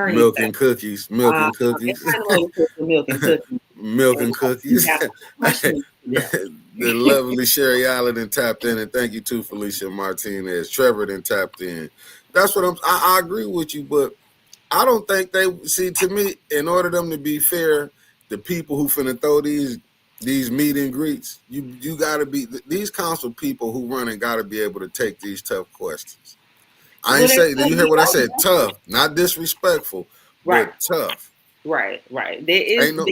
Milk style. and cookies. Milk and It's cookies. kind of want to put some milk and cookies. Milk And and you cookies. have questions for them. The lovely Sherry Allen then tapped in, and thank you to Felicia Martinez. Trevor then tapped in. That's what I agree with you, but I don't think they see, to me, in order them to be fair, the people who finna throw these meet and greets, you gotta be, these council people who run it gotta be able to take these tough questions. I Well, ain't they say, should you hear be. what I Oh, said? Tough, not disrespectful, right, but tough. right. There is Ain't no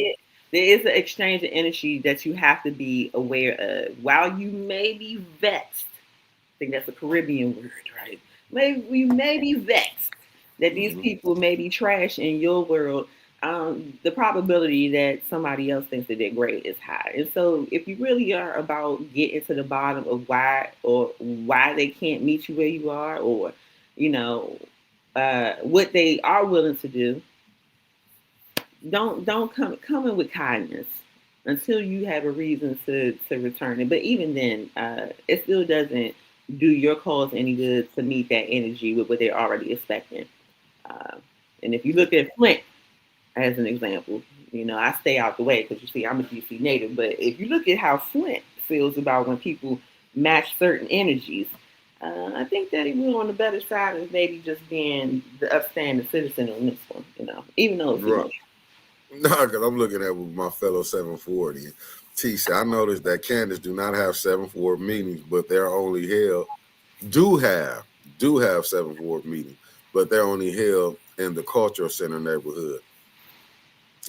there is an exchange of energy that you have to be aware of. While you may be vexed, I think that's a Caribbean word, right? Maybe we may be vexed that these mhm. people may be trash in your world. The probability that somebody else thinks that they're great is high. And so, if you really are about getting to the bottom of why they can't meet you where you are, or you know what they are willing to do, don't come in with kindness until you have a reason to return it. But even then, it still doesn't do your cause any good to meet that energy with what they're already expecting. Uh, and if you look at Flint as an example, I stay out the way because you see I'm a DC native. But if you look at how Flint feels about when people match certain energies, I think that he was on the better side of maybe just being the upstanding citizen on this one. Even though it's Right. emotional. No, because I'm looking at with my fellow 740. T said, I noticed that candidates do not have 7-4 meetings, but they're only held, do have, do have 7-4 meetings, but they're only held in the cultural center neighborhood.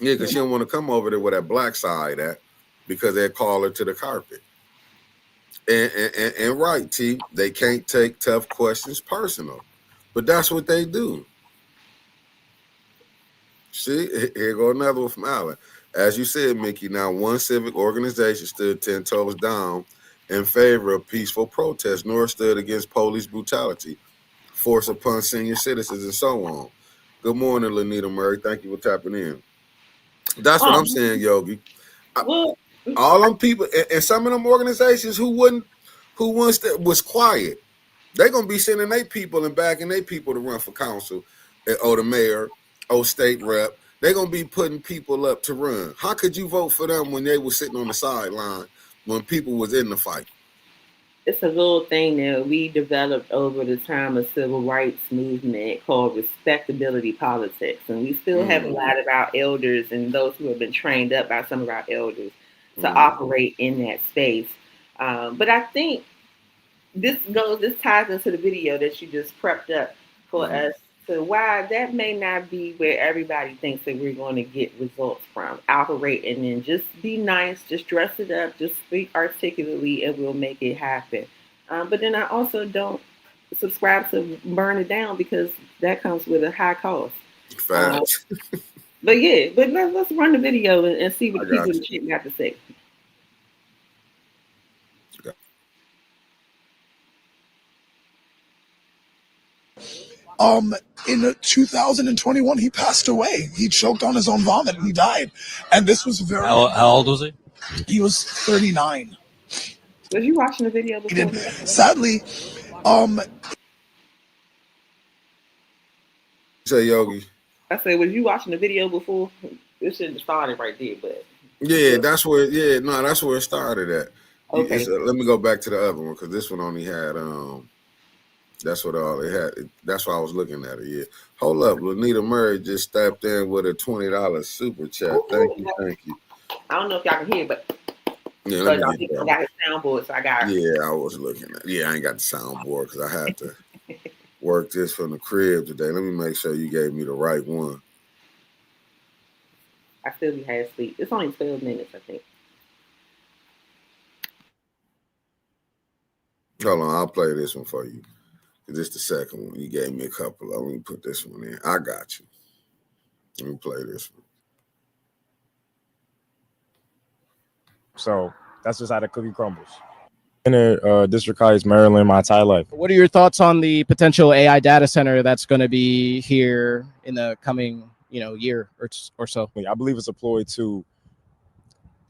Yeah, because she don't want to come over there with that black side at, because they call her to the carpet. And right, T, they can't take tough questions personal, but that's what they do. See, here go another one from Alan. As you said, Mickey, now one civic organization stood 10 toes down in favor of peaceful protest, nor stood against police brutality, force upon senior citizens, and so on. Good morning, Lanita Murray. Thank you for tapping in. That's what I'm Oh, saying, Yogi. I- well, All them people and some of them organizations who once was quiet, they're gonna be sending their people and backing their people to run for council, or the mayor, or state rep. They're gonna be putting people up to run. How could you vote for them when they were sitting on the sideline when people was in the fight? it's a little thing that we developed over the time of civil rights movement called respectability politics, and we still have a Mm, lot of our elders and those who have been trained up by some of our elders to mm, operate in that space. But I think this ties into the video that you just prepped up for mm, us So why that may not be where everybody thinks that we're going to get results from. Operate and then just be nice, just dress it up, just speak articulately, and we'll make it happen. But then I also don't subscribe to burn it down because that comes with a high cost. Uh, Facts. but yeah, but let's run the video and see what I the people got in the you. chat got to say. In 2021, he passed away. He choked on his own vomit and he died. And this was very. How old was he? He was 39. Was you watching the video before? Sadly, Say Yogi. I said, was you watching the video before? This shouldn't have started right there, but Yeah, that's where. Yeah, no, that's where it started at. okay. Let me go back to the other one because this one only had. That's what all it had. That's why I was looking at it. Yeah. Hold up, Lanita Murray just stepped in with a $20 super chat. Thank you, thank you. I don't know if y'all can hear, but Yeah, so let y'all me think get I that. got his soundboard, so I got. Yeah, I was looking at. Yeah, I ain't got the soundboard because I had to work this from the crib today. Let me make sure you gave me the right one. I still be half asleep. It's only 12 minutes, I think. Hold on, I'll play this one for you. This the second one. You gave me a couple of. Let me put this one in. I got you. Let me play this one. So that's just how the cookie crumbles. In District Heights, Maryland, my entire life. What are your thoughts on the potential AI data center that's going to be here in the coming, year or so? I believe it's employed to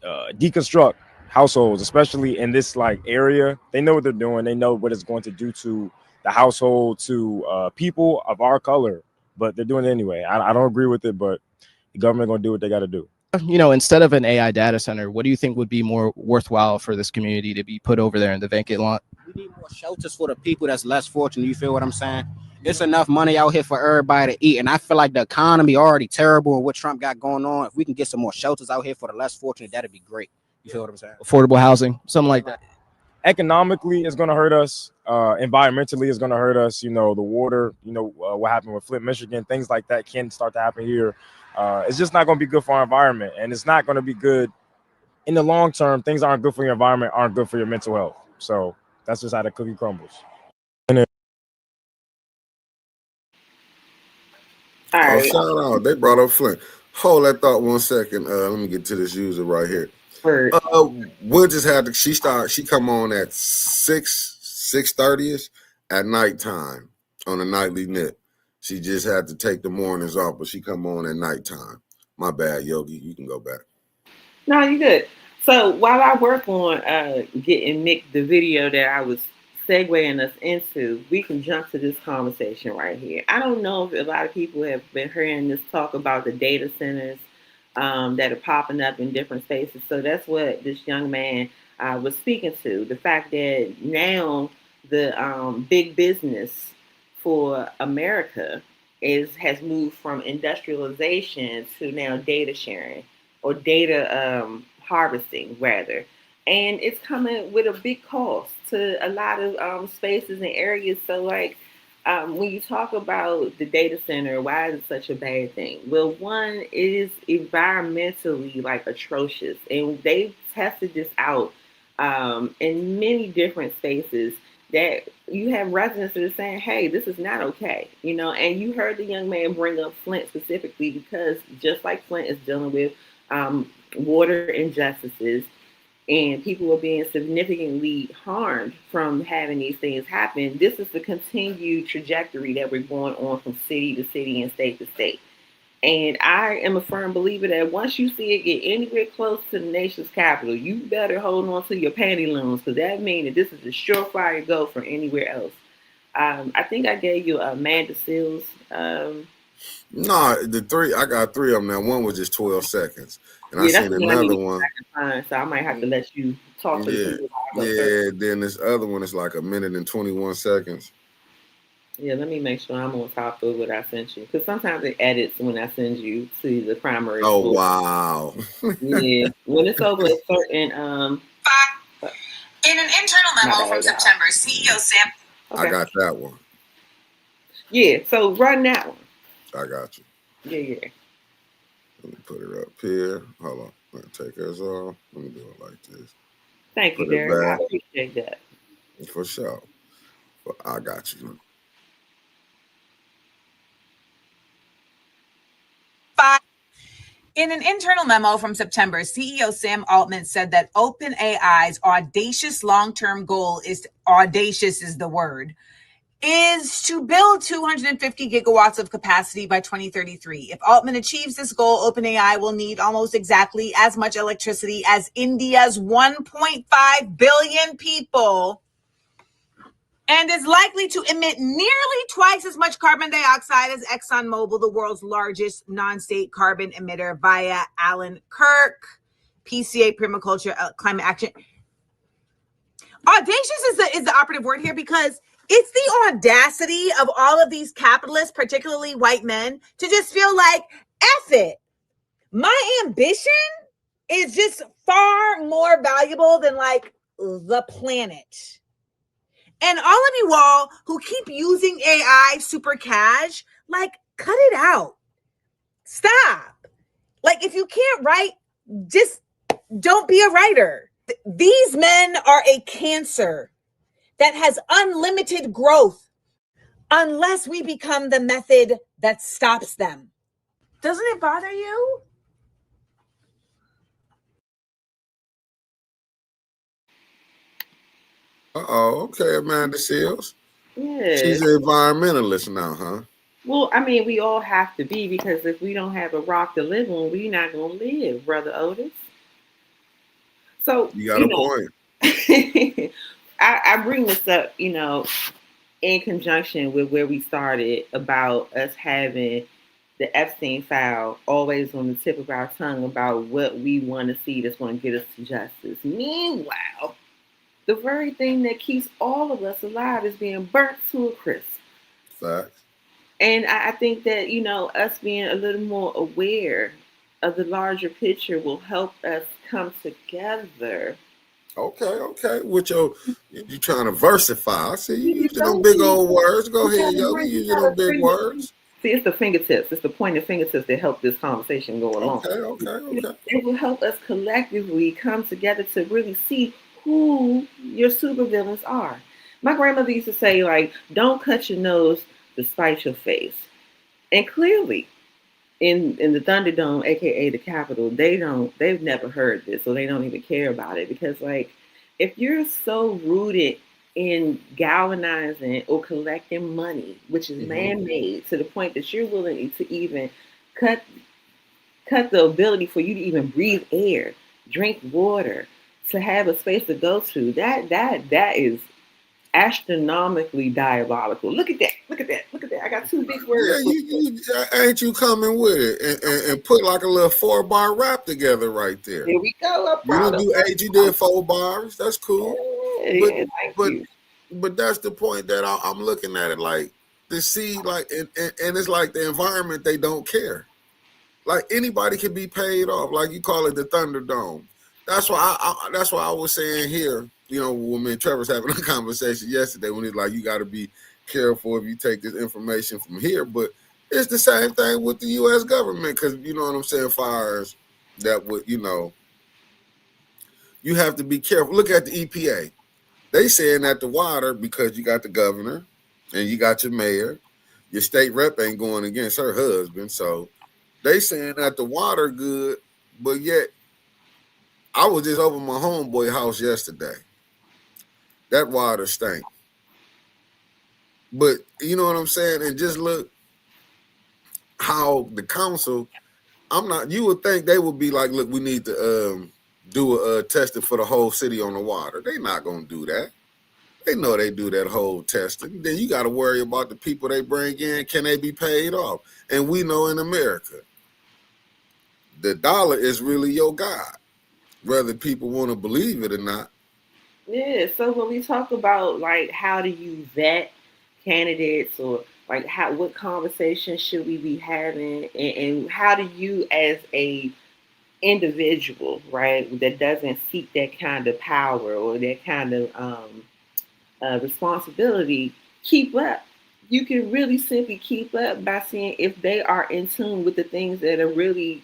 deconstruct households, especially in this area. They know what they're doing. They know what it's going to do to the household, to people of our color, but they're doing it anyway. I don't agree with it, but the government going to do what they got to do. Instead of an AI data center, what do you think would be more worthwhile for this community to be put over there in the vacant lot? We need more shelters for the people that's less fortunate. You feel what I'm saying? It's enough money out here for everybody to eat. And I feel like the economy already terrible and what Trump got going on. If we can get some more shelters out here for the less fortunate, that'd be great. You feel what I'm saying? Affordable housing, something like that. Economically, it's going to hurt us. Environmentally, it's going to hurt us. The water, what happened with Flint, Michigan, things like that can start to happen here. It's just not going to be good for our environment. And it's not going to be good in the long term. Things aren't good for your environment, aren't good for your mental health. So that's just how the cookie crumbles. All right. Shout out. They brought up Flint. Hold that thought 1 second. Let me get to this user right here. What just had to she come on at 6:30ish at nighttime on a nightly nip. She just had to take the mornings off, but she come on at nighttime. My bad, Yogi. You can go back. No, you good. So while I work on getting Nick the video that I was segueing us into, we can jump to this conversation right here. I don't know if a lot of people have been hearing this talk about the data centers that are popping up in different spaces. So that's what this young man was speaking to. The fact that now the big business for America has moved from industrialization to now data sharing or data harvesting rather. And it's coming with a big cost to a lot of spaces and areas. So when you talk about the data center, why is it such a bad thing? Well, one, it is environmentally atrocious. And they've tested this out in many different spaces that you have residents that are saying, hey, this is not okay. And you heard the young man bring up Flint specifically because just like Flint is dealing with water injustices, and people are being significantly harmed from having these things happen. This is the continued trajectory that we're going on from city to city and state to state. And I am a firm believer that once you see it get anywhere close to the nation's capital, you better hold on to your pantyloons because that means that this is a surefire go for anywhere else. I think I gave you Amanda Seals. No, the three, I got three of them now. One was just 12 seconds. And I seen another one. So I might have to let you talk to the people. Yeah, then this other one is like 1 minute and 21 seconds. Yeah, let me make sure I'm on top of what I sent you. Because sometimes it edits when I send you to the primary. Oh, school. wow. Yeah. When it's over a certain in an internal memo from September, CEO Sam. Okay. I got that one. Yeah, so run that one. I got you. Yeah. Let me put her up here. Hold on. Let me take us off. Let me do it like this. Thank you, Put it Derek. I back appreciate that. for sure. But I got you. In an internal memo from September, CEO Sam Altman said that OpenAI's audacious long-term goal audacious is the word, is to build 250 gigawatts of capacity by 2033. If Altman achieves this goal, OpenAI will need almost exactly as much electricity as India's 1.5 billion people, and is likely to emit nearly twice as much carbon dioxide as ExxonMobil, the world's largest non-state carbon emitter, via Alan Kirk, PCA Permaculture Climate Action. Audacious is the operative word here, because it's the audacity of all of these capitalists, particularly white men, to just feel like, F it. My ambition is just far more valuable than like the planet. And all of you all who keep using AI super cash, like, cut it out. Stop. Like, if you can't write, just don't be a writer. These men are a cancer that has unlimited growth unless we become the method that stops them. Doesn't it bother you? Okay, Amanda Seals. Yeah. She's an environmentalist now, huh? Well, I mean, we all have to be, because if we don't have a rock to live on, we're not gonna live, Brother Otis. So You got a point. I bring this up, in conjunction with where we started about us having the Epstein file always on the tip of our tongue about what we want to see that's going to get us to justice. Meanwhile, the very thing that keeps all of us alive is being burnt to a crisp. Facts. And I think that, us being a little more aware of the larger picture will help us come together. Okay. With you trying to versify. I see you using them big old words. Go ahead, Yogi. Using them big words. See, it's the fingertips. It's the pointed fingertips that help this conversation go along. Okay. It will help us collectively come together to really see who your supervillains are. My grandmother used to say, like, don't cut your nose to spite your face. And clearly, in the Thunderdome, aka the Capitol, they've never heard this, so they don't even care about it. Because, like, if you're so rooted in galvanizing or collecting money, which is man-made, to the point that you're willing to even cut the ability for you to even breathe air, drink water, to have a space to go to, that is astronomically diabolical. Look at that. I got two big words. Yeah, ain't you coming with it and put like a little 4-bar rap together right there. There we go. You didn't do 8, you did 4 bars. That's cool. Yeah, but that's the point that I'm looking at it, like, to see, like, and it's like the environment, they don't care. Like, anybody can be paid off, like you call it the Thunderdome. That's why I was saying here, when me and Trevor's having a conversation yesterday, when he's like, you got to be careful if you take this information from here. But it's the same thing with the U.S. government, because you know what I'm saying, fires that would, you have to be careful. Look at the EPA. They saying that the water, because you got the governor and you got your mayor, your state rep ain't going against her husband, so they saying that the water good, but yet I was just over my homeboy house yesterday. That water stank. But you know what I'm saying? And just look how the council, you would think they would be like, look, we need to do a testing for the whole city on the water. They not going to do that. They know they do that whole testing. Then you got to worry about the people they bring in. Can they be paid off? And we know in America, the dollar is really your God, whether people want to believe it or not. Yeah, so when we talk about, like, how do you vet candidates, or like what conversations should we be having, and how do you, as a individual, right, that doesn't seek that kind of power or that kind of responsibility, keep up you can really simply keep up by seeing if they are in tune with the things that are really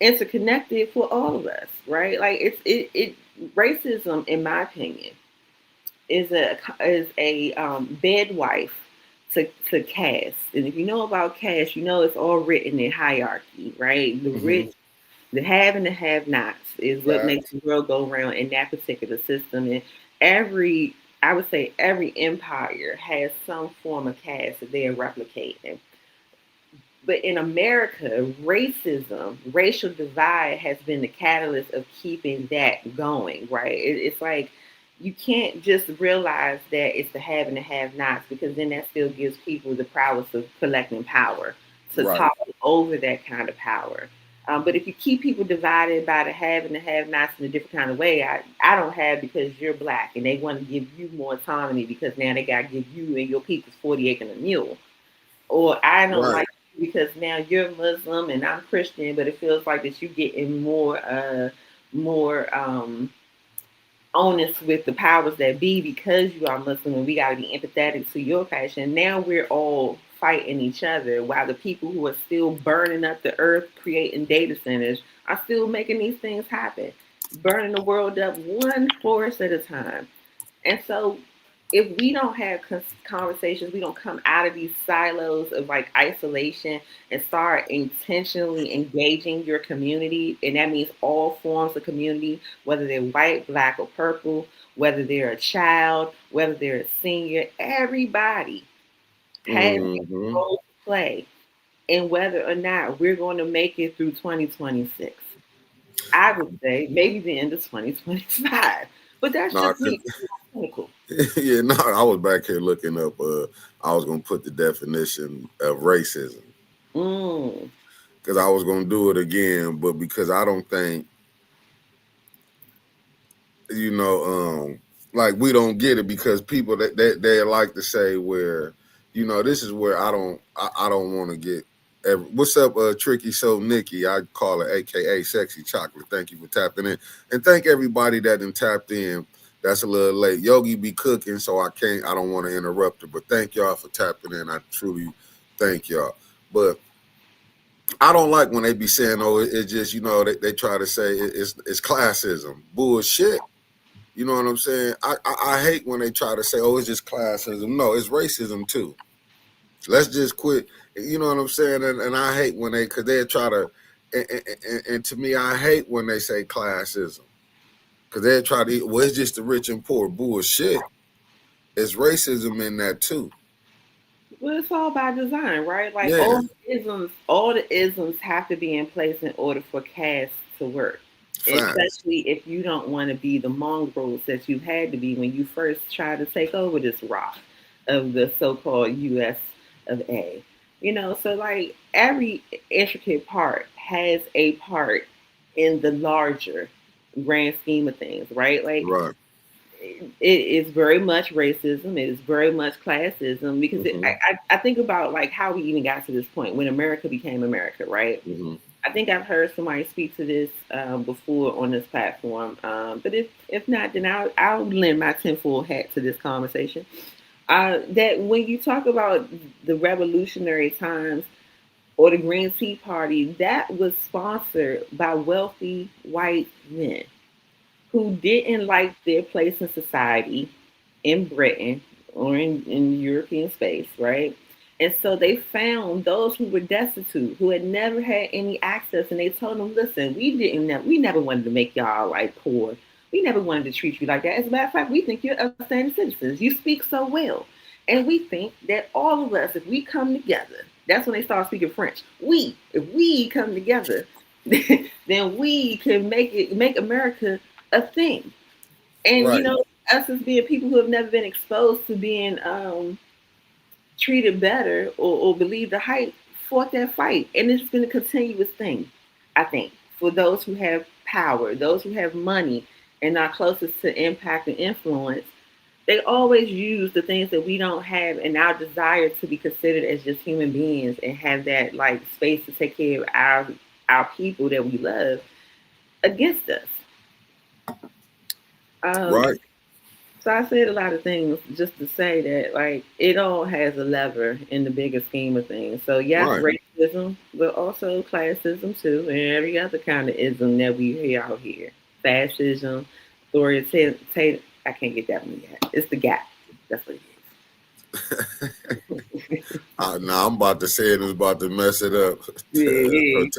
interconnected for all of us, right? Like it racism, in my opinion, is a bed wife to caste. And if you know about caste, you know it's all written in hierarchy, right? The Mm-hmm. rich, the have and the have nots is what makes Facts. the world go around in that particular system. And every I would say every empire has some form of caste that they are replicating. But in America, racism, racial divide has been the catalyst of keeping that going, right? It's like you can't just realize that it's the have and the have nots because then that still gives people the prowess of collecting power to Right. talk over that kind of power. But if you keep people divided by the have and the have nots in a different kind of way, I don't have because you're black and they want to give you more autonomy because now they got to give you and your people's 40 acre and a mule, or I don't Right. like you because now you're Muslim and I'm Christian, but it feels like that you getting more onus with the powers that be because you are Muslim and we got to be empathetic to your passion. Now we're all fighting each other while the people who are still burning up the earth, creating data centers, are still making these things happen, burning the world up one forest at a time. And so, if we don't have conversations, we don't come out of these silos of like isolation and start intentionally engaging your community. And that means all forms of community, whether they're white, black, or purple, whether they're a child, whether they're a senior, everybody has a Mm-hmm. role to play in whether or not we're going to make it through 2026. I would say maybe the end of 2025. But that's No, just me. Cynical. yeah, no, I was back here looking up. I was gonna put the definition of racism Mm. because I was gonna do it again, but because I don't think you know, like we don't get it because people that they like to say where, this is where I don't want to get. What's up, Tricky So Nikki? I call her AKA Sexy Chocolate. Thank you for tapping in, and thank everybody that done tapped in. That's a little late. Yogi be cooking, so I can't. I don't want to interrupt her, but thank y'all for tapping in. I truly thank y'all. But I don't like when they be saying, "Oh, it's just they try to say it's classism." Bullshit. You know what I'm saying? I hate when they try to say, "Oh, it's just classism." No, it's racism too. Let's just quit. You know what I'm saying? And I hate when because they try to. And to me, I hate when they say classism because they try to. Well, it's just the rich and poor. Bullshit. It's racism in that too. Well, it's all by design, right? Like Yeah, all the isms have to be in place in order for caste to work. facts. Especially if you don't want to be the mongrels that you had to be when you first tried to take over this rock of the so-called U.S. of A. So like every intricate part has a part in the larger grand scheme of things, right? Like Right. it is very much racism. It is very much classism because Hmm. I think about like how we even got to this point when America became America, right? Hmm. I think I've heard somebody speak to this before on this platform, but if not, then I'll lend my tinfoil hat to this conversation. That when you talk about the revolutionary times or the Green Tea Party, that was sponsored by wealthy white men who didn't like their place in society in Britain or in European space, right? And so they found those who were destitute, who had never had any access, and they told them, "Listen, we never wanted to make y'all like poor. We never wanted to treat you like that. As a matter of fact, we think you're upstanding citizens. You speak so well, and we think that all of us, if we come together, that's when they start speaking French. If we come together, then we can make America a thing." And Right. us as being people who have never been exposed to being treated better or believe the hype, fought that fight. And it's been a continuous thing, I think, for those who have power, those who have money and are closest to impact and influence. They always use the things that we don't have and our desire to be considered as just human beings and have that like space to take care of our people that we love against us. Um, Right. So I said a lot of things just to say that, like, it all has a lever in the bigger scheme of things. So yes, Right. racism, but also classism too, and every other kind of ism that we hear out here. Fascism, authoritarian. I can't get that one yet. It's the gap. That's what it Now I'm about to say it is about to mess it up. is.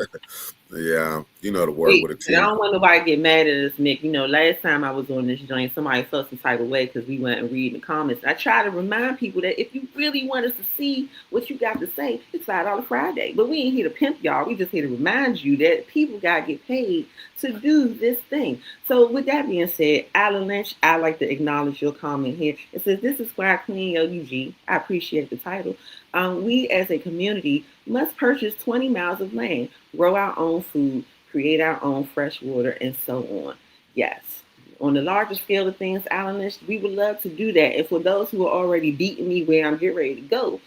Yeah, you know the word Wait, with a and I T. don't want nobody to get mad at us, Nick. You know, last time I was on this joint, somebody felt some type of way because we went and read the comments. I try to remind people that if you really want us to see what you got to say, it's $5 Friday. But we ain't here to pimp y'all. We just here to remind you that people gotta get paid to do this thing. So with that being said, Alan Lynch, I'd like to acknowledge your comment here. It says, "This is Squire Queen UG. I appreciate the title. We as a community must purchase 20 miles of land, grow our own food, create our own fresh water, and so on." Yes. On the larger scale of things, Alan, we would love to do that. And for those who are already beating me where I'm getting ready to go,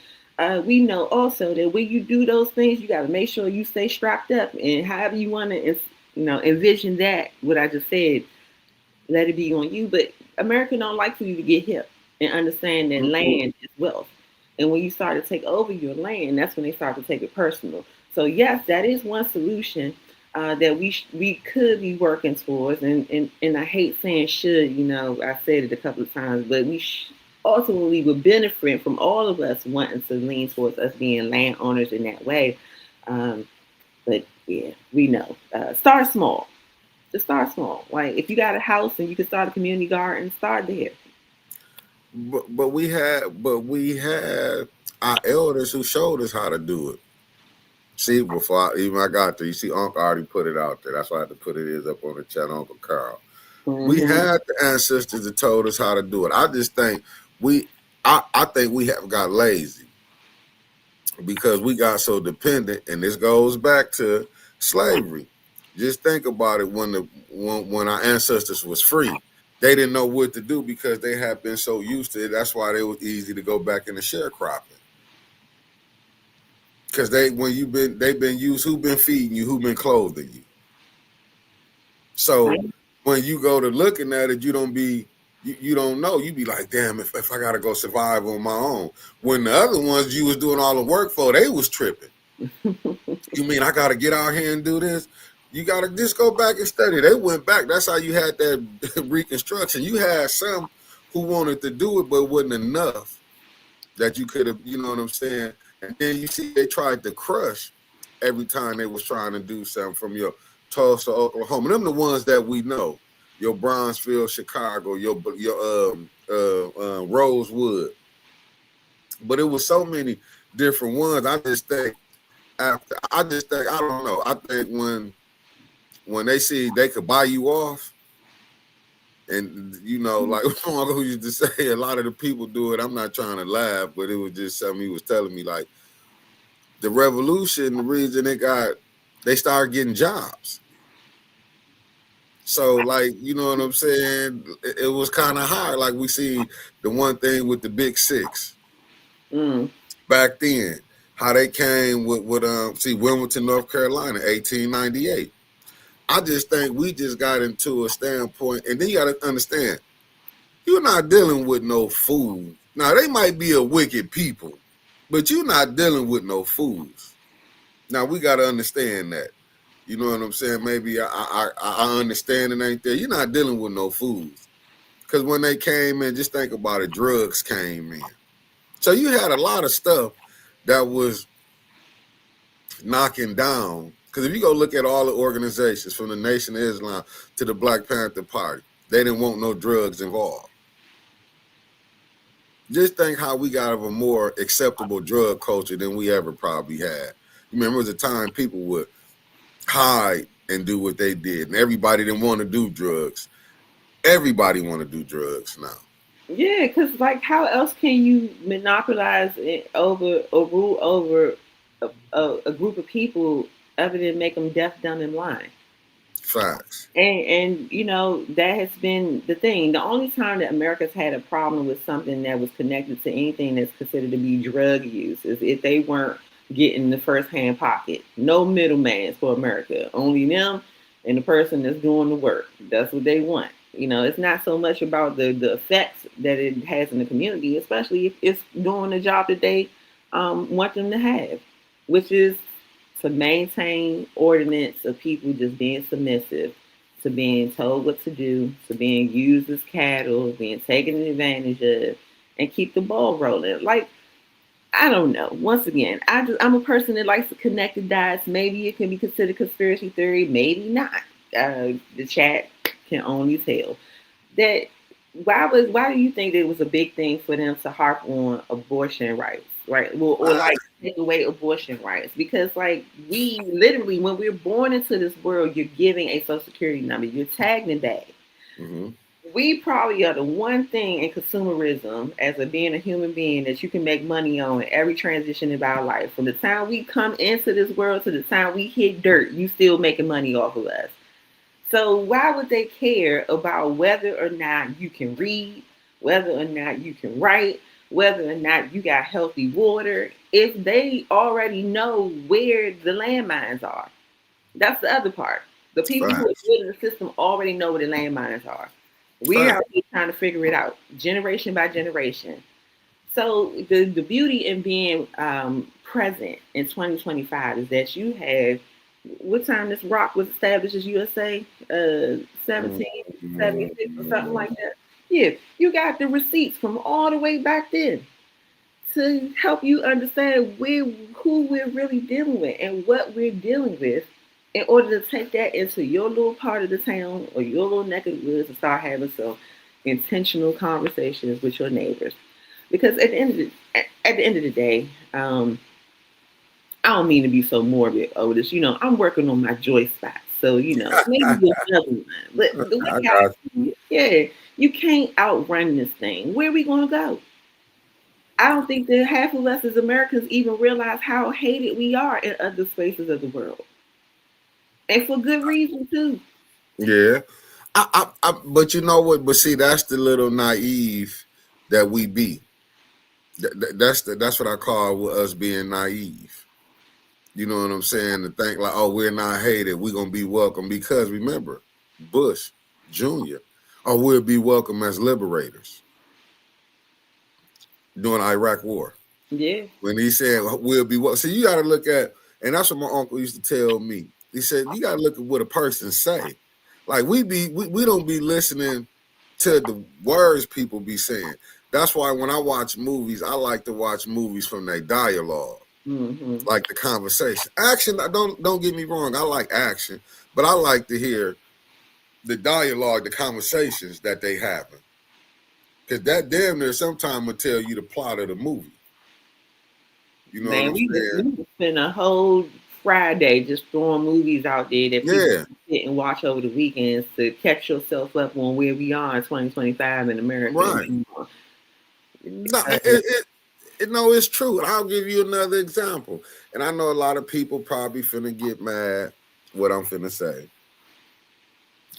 we know also that when you do those things, you got to make sure you stay strapped up. And however you want to, envision that, what I just said, let it be on you. But America don't like for you to get hip and understand that land is wealth. And when you start to take over your land, that's when they start to take it personal. So yes, that is one solution that we could be working towards. And I hate saying should. I said it a couple of times, but we ultimately would benefit from all of us wanting to lean towards us being landowners in that way. But yeah, we know. Start small. Just start small. Like if you got a house and you can start a community garden, start there. But we had our elders who showed us how to do it. See, before I got there, you see, Uncle already put it out there. That's why I had to put it is up on the channel, Uncle Carl. We had the ancestors that told us how to do it. I just think I think we have got lazy because we got so dependent, and this goes back to slavery. Just think about it when our ancestors was free. They didn't know what to do because they had been so used to it. That's why they was easy to go back into sharecropping. Because they've been used, who been feeding you, who been clothing you. So when you go to looking at it, you don't know. You be like, damn, if I gotta go survive on my own. When the other ones you was doing all the work for, they was tripping. You mean I gotta get out here and do this? You gotta just go back and study. They went back. That's how you had that reconstruction. You had some who wanted to do it, but it wasn't enough that you could have, you know what I'm saying? And then you see they tried to crush every time they was trying to do something from your Tulsa, Oklahoma. Them the ones that we know. Your Bronzeville, Chicago, your Rosewood. But it was so many different ones. I don't know. I think when they see they could buy you off, and like who used to say, a lot of the people do it. I'm not trying to laugh, but it was just something he was telling me. Like the revolution, the reason they started getting jobs. So, like, you know what I'm saying? It was kind of hard. Like we see the one thing with the Big Six back then, how they came with Wilmington, North Carolina, 1898. I just think we just got into a standpoint, and then you got to understand, you're not dealing with no fools. Now they might be a wicked people, but you're not dealing with no fools. Now we got to understand that. You know what I'm saying? Maybe I understand it ain't there. You're not dealing with no fools. Because when they came in, just think about it, drugs came in. So you had a lot of stuff that was knocking down. Because if you go look at all the organizations, from the Nation of Islam to the Black Panther Party, they didn't want no drugs involved. Just think how we got a more acceptable drug culture than we ever probably had. You remember the time people would hide and do what they did, and everybody didn't want to do drugs. Everybody want to do drugs now. Yeah, because like, how else can you monopolize it over or rule over a group of people other than make them deaf, dumb, and blind? Facts. And that has been the thing. The only time that America's had a problem with something that was connected to anything that's considered to be drug use is if they weren't getting the first hand pocket. No middleman for America. Only them and the person that's doing the work. That's what they want. You know, it's not so much about the effects that it has in the community, especially if it's doing the job that they want them to have, which is to maintain ordinance of people just being submissive, to being told what to do, to being used as cattle, being taken advantage of, and keep the ball rolling. Like, I don't know. Once again, I'm a person that likes to connect the dots. Maybe it can be considered conspiracy theory, maybe not. The chat can only tell. That why do you think it was a big thing for them to harp on abortion rights, right? Well, or like take away abortion rights? Because like we literally, when we're born into this world, you're giving a social security number, you're tagged in that. Mm-hmm. We probably are the one thing in consumerism as a being a human being that you can make money on in every transition of our life. From the time we come into this world to the time we hit dirt, you still making money off of us. So why would they care about whether or not you can read, whether or not you can write, whether or not you got healthy water, if they already know where the landmines are? That's the other part. The people who are Facts. building the system already know where the landmines are. We're Facts. out here trying to figure it out, generation by generation. So the beauty in being present in 2025 is that you have what time this rock was established as USA, 1776 or something like that. Yeah, you got the receipts from all the way back then to help you understand who we're really dealing with and what we're dealing with in order to take that into your little part of the town or your little neck of the woods and start having some intentional conversations with your neighbors. Because at the end of the day, I don't mean to be so morbid, Otis. You know, I'm working on my joy spots. So, you know, maybe another one. But the way I got you. yeah, you can't outrun this thing. Where are we going to go? I don't think that half of us as Americans even realize how hated we are in other spaces of the world. And for good reason, too. Yeah. But you know what? But see, that's the little naive that we be. That's what I call us being naive. You know what I'm saying? To think like, oh, we're not hated, we're gonna be welcome because remember, Bush Jr. or we'll be welcome as liberators during Iraq War. Yeah. When he said we'll be welcome. So you gotta look at, and that's what my uncle used to tell me. He said, you gotta look at what a person say. Like we don't be listening to the words people be saying. That's why when I watch movies, I like to watch movies from their dialogue. Mm-hmm. Like the conversation. Action, don't get me wrong, I like action, but I like to hear the dialogue, the conversations that they having. Cause that damn near sometime will tell you the plot of the movie. You know what Man, I'm saying? we just spent a whole Friday just throwing movies out there that people Yeah, can sit and watch over the weekends to catch yourself up on where we are in 2025 in America. right. And, No, no, it's true. I'll give you another example. And I know a lot of people probably finna get mad what I'm finna say.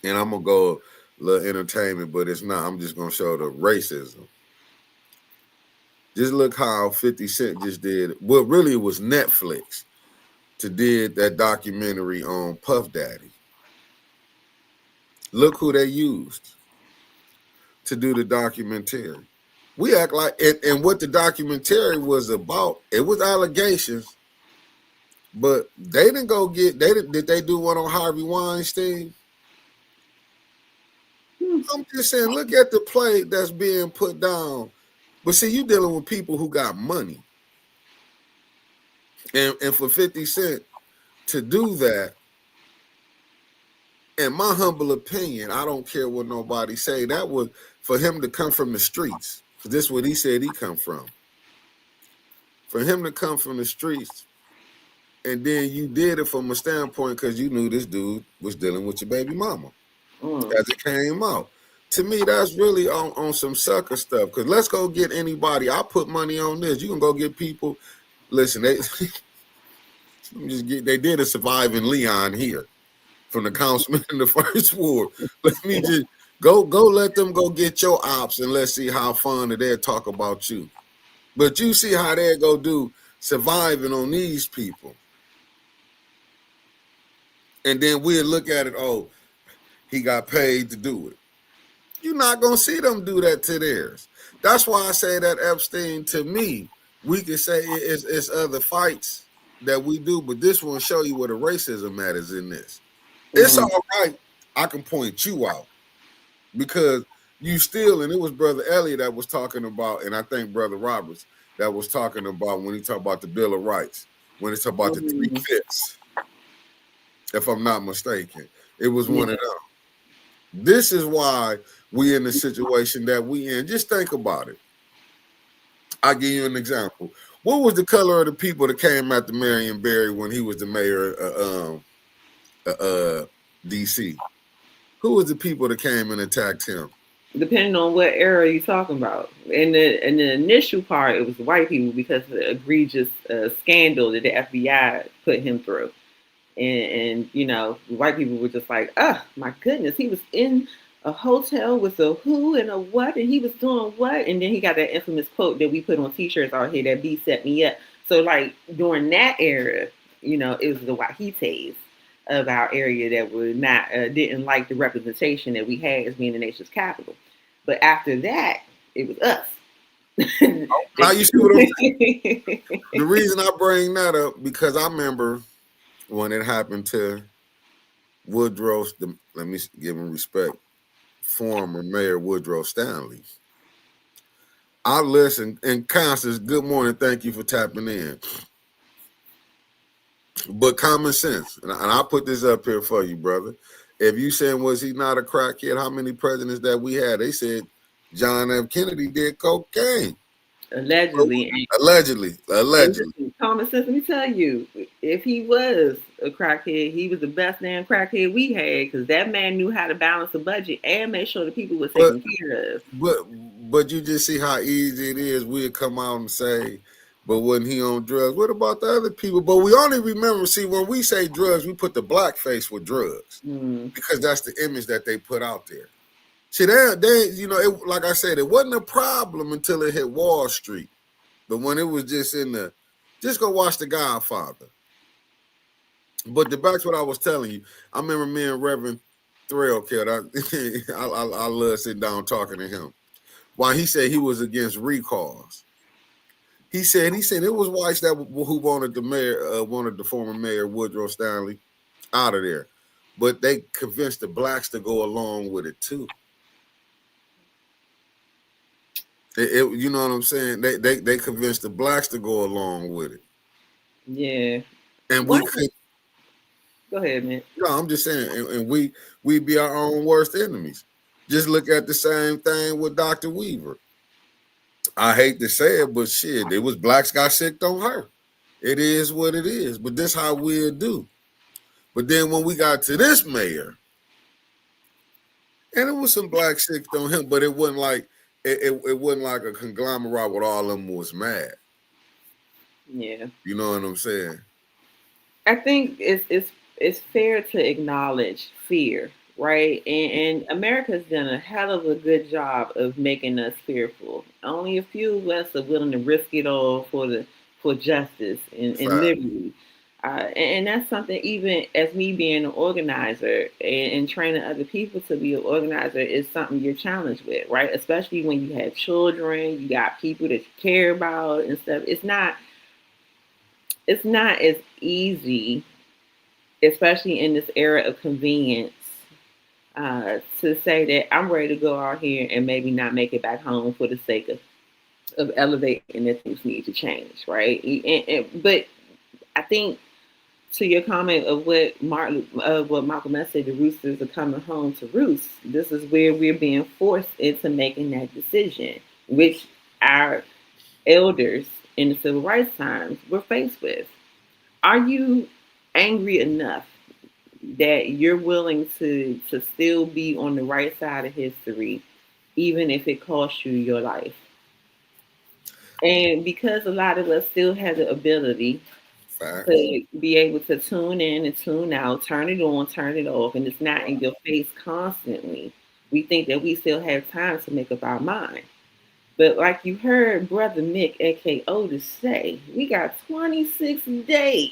And I'm gonna go a little entertainment, but it's not. I'm just gonna show the racism. Just look how 50 Cent just did. Well, really, it was Netflix to did that documentary on Puff Daddy. Look who they used to do the documentary. We act like, and what the documentary was about, it was allegations, but they didn't go get, did they do one on Harvey Weinstein? I'm just saying, look at the play that's being put down. But see, you dealing with people who got money. And for 50 Cent to do that, in my humble opinion, I don't care what nobody say, that was for him to come from the streets. This is what he said he come from. For him to come from the streets, and then you did it from a standpoint because you knew this dude was dealing with your baby mama as it came out. To me, that's really on some sucker stuff. Because let's go get anybody. I put money on this. You can go get people. Listen, they they did a surviving Leon here from the councilman in the first ward. Let me just go let them go get your ops and let's see how fun they'll talk about you. But you see how they go do surviving on these people. And then we'll look at it, oh, he got paid to do it. You're not gonna see them do that to theirs. That's why I say that Epstein, to me, we can say it's other fights that we do, but this one show you where the racism matters in this. It's all right. I can point you out because you still, and it was Brother Elliot that was talking about, and I think Brother Roberts that was talking about when he talked about the Bill of Rights, when he talked about the 3/5, if I'm not mistaken. It was one of them. This is why we in the situation that we in. Just think about it. I'll give you an example. What was the color of the people that came after Marion Barry when he was the mayor of DC? Who was the people that came and attacked him? Depending on what era you're talking about. In the initial part, it was white people because of the egregious scandal that the FBI put him through. And you know, white people were just like, oh my goodness, he was in a hotel with a who and a what, and he was doing what, and then he got that infamous quote that we put on t-shirts out here, that B set me up. So like during that era, you know, it was the Wahites of our area that were not didn't like the representation that we had as being the nation's capital. But after that, it was us. Now you see what I'm saying? The reason I bring that up because I remember when it happened to Woodrow, let me give him respect, former Mayor Woodrow Stanley. I listened, and Constance, good morning, thank you for tapping in. But common sense, and I put this up here for you, brother. If you saying was he not a crackhead, how many presidents that we had? They said John F. Kennedy did cocaine. Allegedly. Allegedly. Common sense, let me tell you, if he was a crackhead, he was the best damn crackhead we had because that man knew how to balance a budget and make sure the people were taken care of. But you just see how easy it is. We'd come out and say, but wasn't he on drugs? What about the other people? But we only remember, see, when we say drugs, we put the blackface with drugs because that's the image that they put out there. See, they you know, it, like I said, it wasn't a problem until it hit Wall Street. But when it was just just go watch The Godfather. But back to what I was telling you, I remember me and Reverend Thrill kid. I love sitting down talking to him. Why he said he was against recalls. He said it was whites that who wanted the former mayor Woodrow Stanley out of there, but they convinced the blacks to go along with it too. You know what I'm saying? They convinced the blacks to go along with it. Yeah. And we could. Go ahead, man. No, I'm just saying, and we be our own worst enemies. Just look at the same thing with Dr. Weaver. I hate to say it, but shit, it was blacks got sick on her. It is what it is. But this how we'll do. But then when we got to this mayor, and it was some black sick on him, but it wasn't like it wasn't like a conglomerate with all of them was mad. Yeah. You know what I'm saying? I think it's fair to acknowledge fear, right? And America's done a hell of a good job of making us fearful. Only a few of us are willing to risk it all for justice and liberty. And that's something, even as me being an organizer and training other people to be an organizer, is something you're challenged with, right? Especially when you have children, you got people that you care about and stuff. It's not as easy, especially in this era of convenience, to say that I'm ready to go out here and maybe not make it back home for the sake of elevating that things need to change, right? But I think, to your comment of what Malcolm X said, the roosters are coming home to roost. This is where we're being forced into making that decision, which our elders in the civil rights times were faced with. Are you angry enough that you're willing to still be on the right side of history, even if it costs you your life? And because a lot of us still have the ability to be able to tune in and tune out, turn it on, turn it off, and it's not in your face constantly, we think that we still have time to make up our mind. But like you heard Brother Mick, aka Otis, say, we got 26 days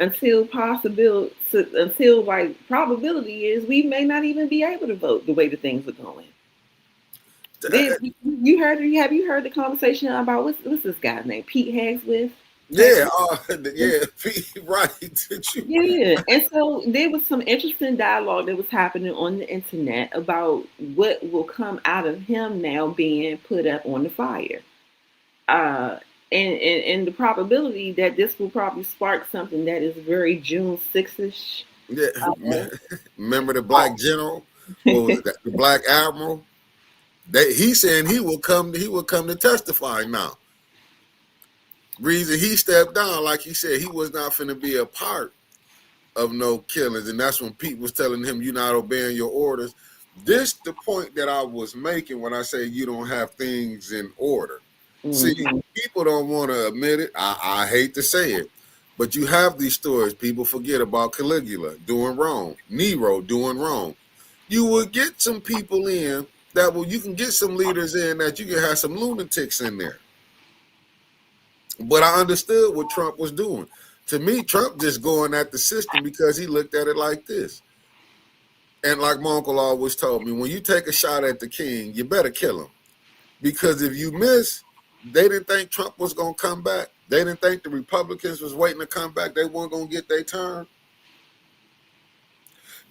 until like probability is we may not even be able to vote the way the things are going. Have you heard the conversation about what's this guy's name? Pete Hagsworth? Yeah, yeah, right. Yeah, and so there was some interesting dialogue that was happening on the internet about what will come out of him now being put up on the fire. Uh, and the probability that this will probably spark something that is very June 6th-ish. Yeah, remember the black general? What was it? The black admiral? He's saying he will come to testify now. Reason he stepped down, like he said, he was not finna be a part of no killings, and that's when Pete was telling him you're not obeying your orders. This the point that I was making when I say you don't have things in order. Mm-hmm. See, people don't want to admit it. I hate to say it, but you have these stories. People forget about Caligula doing wrong, Nero doing wrong. You will get some people in that you can get some leaders in that you can have some lunatics in there. But I understood what Trump was doing. To me, Trump just going at the system because he looked at it like this. And like my uncle always told me, when you take a shot at the king, you better kill him. Because if you miss, they didn't think Trump was going to come back. They didn't think the Republicans was waiting to come back. They weren't going to get their turn.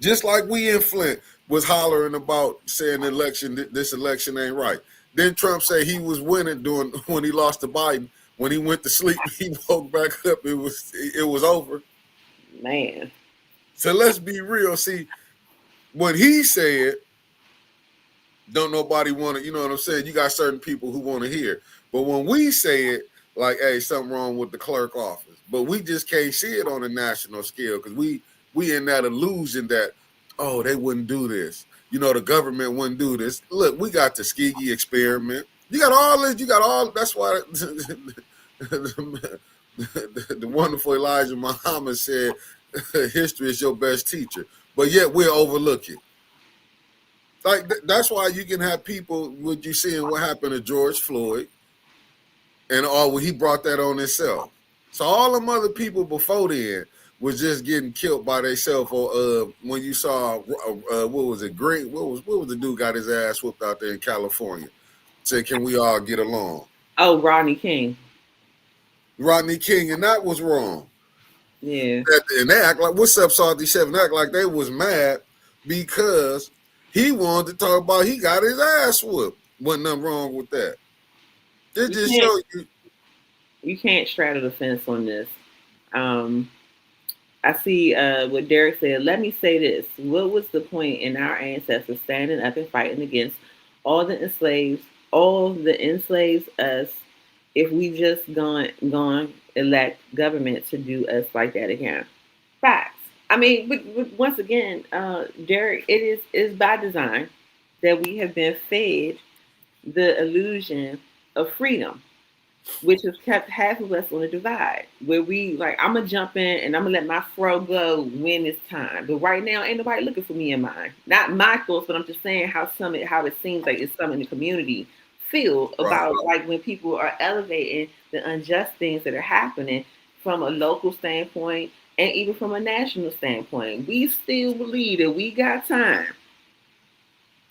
Just like we in Flint was hollering about saying this election ain't right. Then Trump said he was winning when he lost to Biden. When he went to sleep, he woke back up. It was over. Man. So let's be real. See, when he said, don't nobody want to, you know what I'm saying? You got certain people who want to hear. But when we say it, like, hey, something wrong with the clerk office. But we just can't see it on a national scale because we in that illusion that, oh, they wouldn't do this. You know, the government wouldn't do this. Look, we got the Tuskegee experiment. You got all this. That's why the wonderful Elijah Muhammad said, history is your best teacher. But yet we'll overlook it. Like, that's why you can have people, what you seeing what happened to George Floyd, and he brought that on himself. So all them other people before then was just getting killed by themselves. Or when you saw what was it? Green? What was the dude got his ass whooped out there in California? Said, can we all get along? Oh, Rodney King, and that was wrong. Yeah. And they act like, what's up, Salty 7? They act like they was mad because he wanted to talk about he got his ass whooped. Wasn't nothing wrong with that. It just shows you. You can't straddle the fence on this. I see what Derek said. Let me say this. What was the point in our ancestors standing up and fighting against all the enslaved us if we just gone elect government to do us like that again? Facts. I mean, but once again, Derek, it is by design that we have been fed the illusion of freedom, which has kept half of us on a divide where we like, I'm gonna jump in and I'm gonna let my fro go when it's time. But right now, ain't nobody looking for me in mine. Not my thoughts, but I'm just saying how it seems like it's some in the community feel about like when people are elevating the unjust things that are happening from a local standpoint and even from a national standpoint. We still believe that we got time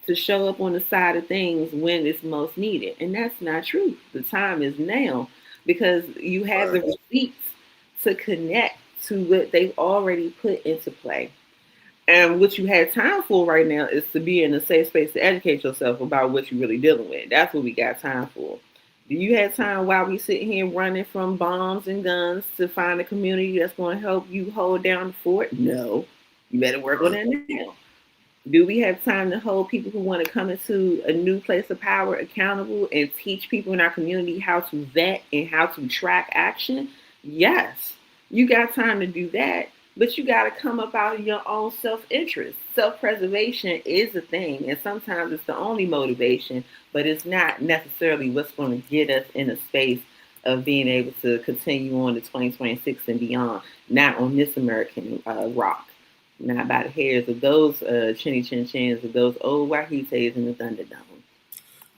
to show up on the side of things when it's most needed. And that's not true. The time is now because you have the receipts to connect to what they've already put into play. And what you had time for right now is to be in a safe space to educate yourself about what you're really dealing with. That's what we got time for. Do you have time while we sitting here running from bombs and guns to find a community that's going to help you hold down the fort? No. You better work on that now. Do we have time to hold people who want to come into a new place of power accountable and teach people in our community how to vet and how to track action? Yes, you got time to do that, but you got to come up out of your own self-interest. Self-preservation is a thing, and sometimes it's the only motivation, but it's not necessarily what's going to get us in a space of being able to continue on to 2026 and beyond, not on this American rock. Not by the hairs of those chinny chin chins of those old wahites in the Thunderdome.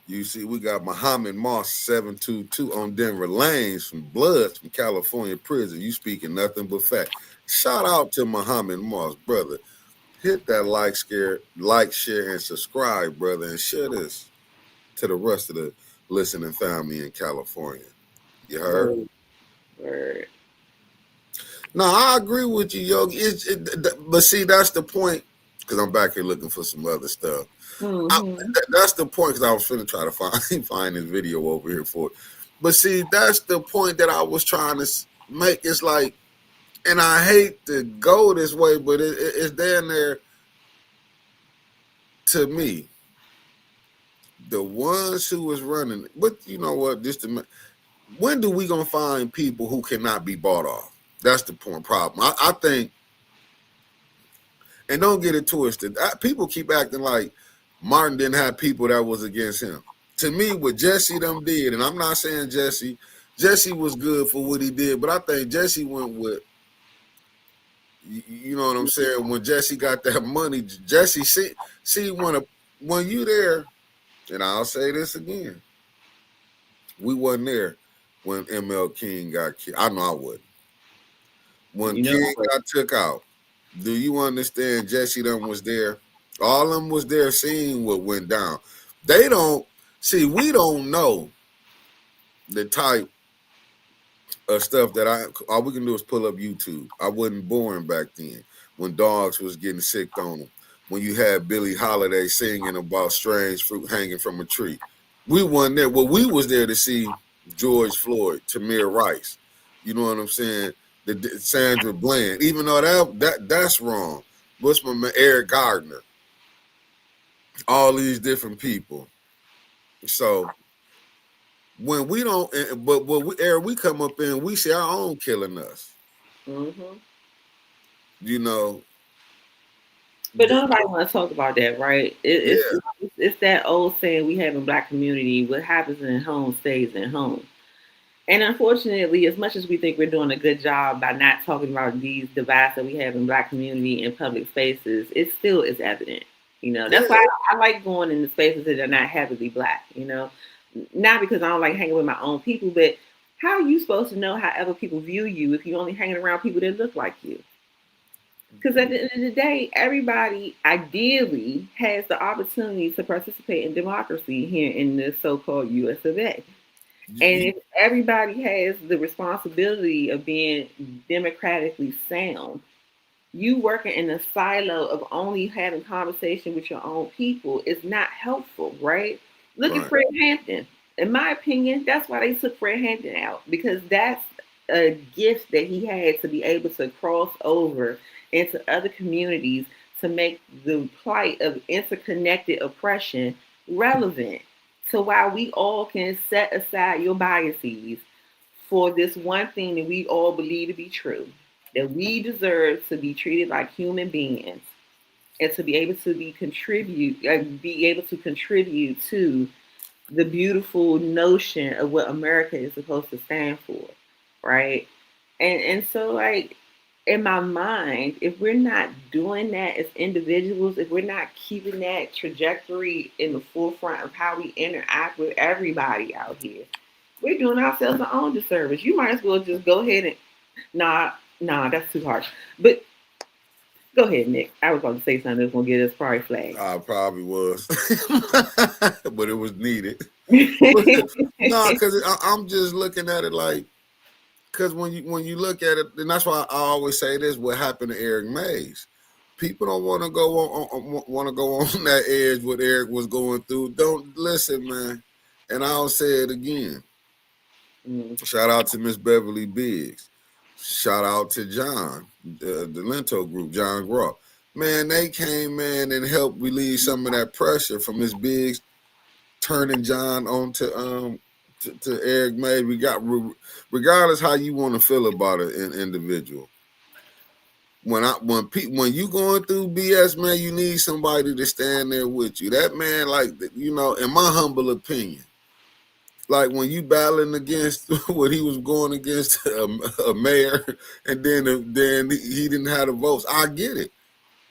You see, we got Muhammad Moss 722 on Denver Lanes from Bloods from California prison. You speaking nothing but fact. Shout out to Muhammad Moss, brother. Hit that like, share, and subscribe, brother, and share this to the rest of the listening family in California. You heard? Word, word. No, I agree with you, Yogi. But see, that's the point. Because I'm back here looking for some other stuff. That's the point. Because I was finna try to find this video over here for it. But see, that's the point that I was trying to make. It's like, and I hate to go this way, but it's down there. To me, the ones who was running. But you know what? When do we gonna find people who cannot be bought off? That's the problem. I think. And don't get it twisted. People keep acting like Martin didn't have people that was against him. To me, what Jesse them did, and I'm not saying Jesse was good for what he did, but I think Jesse went with, you know what I'm saying? When Jesse got that money, Jesse see when you there, and I'll say this again, we wasn't there when ML King got killed. I know I wouldn't. When King got took out. Do you understand? Jesse them was there. All of them was there seeing what went down. They don't see. We don't know the type of stuff that all we can do is pull up YouTube. I wasn't born back then when dogs was getting sick on them. When you had Billie Holiday singing about strange fruit hanging from a tree. We wasn't there. Well, we was there to see George Floyd, Tamir Rice. You know what I'm saying? The Sandra Bland, even though that's wrong. What's my man, Eric Gardner? All these different people. So when we don't, but when we come up in, we see our own killing us. Mm-hmm. You know. But nobody want to talk about that, right? It's that old saying we have in Black community: what happens in home stays in home. And unfortunately, as much as we think we're doing a good job by not talking about these divides that we have in Black community in public spaces, it still is evident. You know, that's why I like going in the spaces that are not heavily Black, you know, not because I don't like hanging with my own people, but how are you supposed to know how other people view you if you're only hanging around people that look like you? Because at the end of the day, everybody ideally has the opportunity to participate in democracy here in the so-called US of A. And if everybody has the responsibility of being democratically sound, you working in a silo of only having conversation with your own people is not helpful, right? Look at Fred Hampton. In my opinion, that's why they took Fred Hampton out, because that's a gift that he had to be able to cross over into other communities to make the plight of interconnected oppression relevant. So while we all can set aside your biases for this one thing that we all believe to be true, that we deserve to be treated like human beings and to be able to be able to contribute to the beautiful notion of what America is supposed to stand for, right? And so, like, in my mind, if we're not doing that as individuals, if we're not keeping that trajectory in the forefront of how we interact with everybody out here, we're doing ourselves our own disservice. You might as well just go ahead and nah, that's too harsh. But go ahead, Nick. I was about to say something that's gonna get us probably flagged. I probably was, but it was needed. No, because I'm just looking at it like. Because when you look at it, and that's why I always say this: what happened to Eric Mays? People don't want to go on that edge what Eric was going through. Don't listen, man. And I'll say it again. Shout out to Miss Beverly Biggs. Shout out to John, the Lento group, John Groff. Man, they came in and helped relieve some of that pressure from Miss Biggs turning John on to Eric May. Regardless how you want to feel about an individual. When you going through BS, man, you need somebody to stand there with you. That man, like, you know, in my humble opinion, like when you battling against what he was going against a mayor, and then he didn't have the votes. I get it.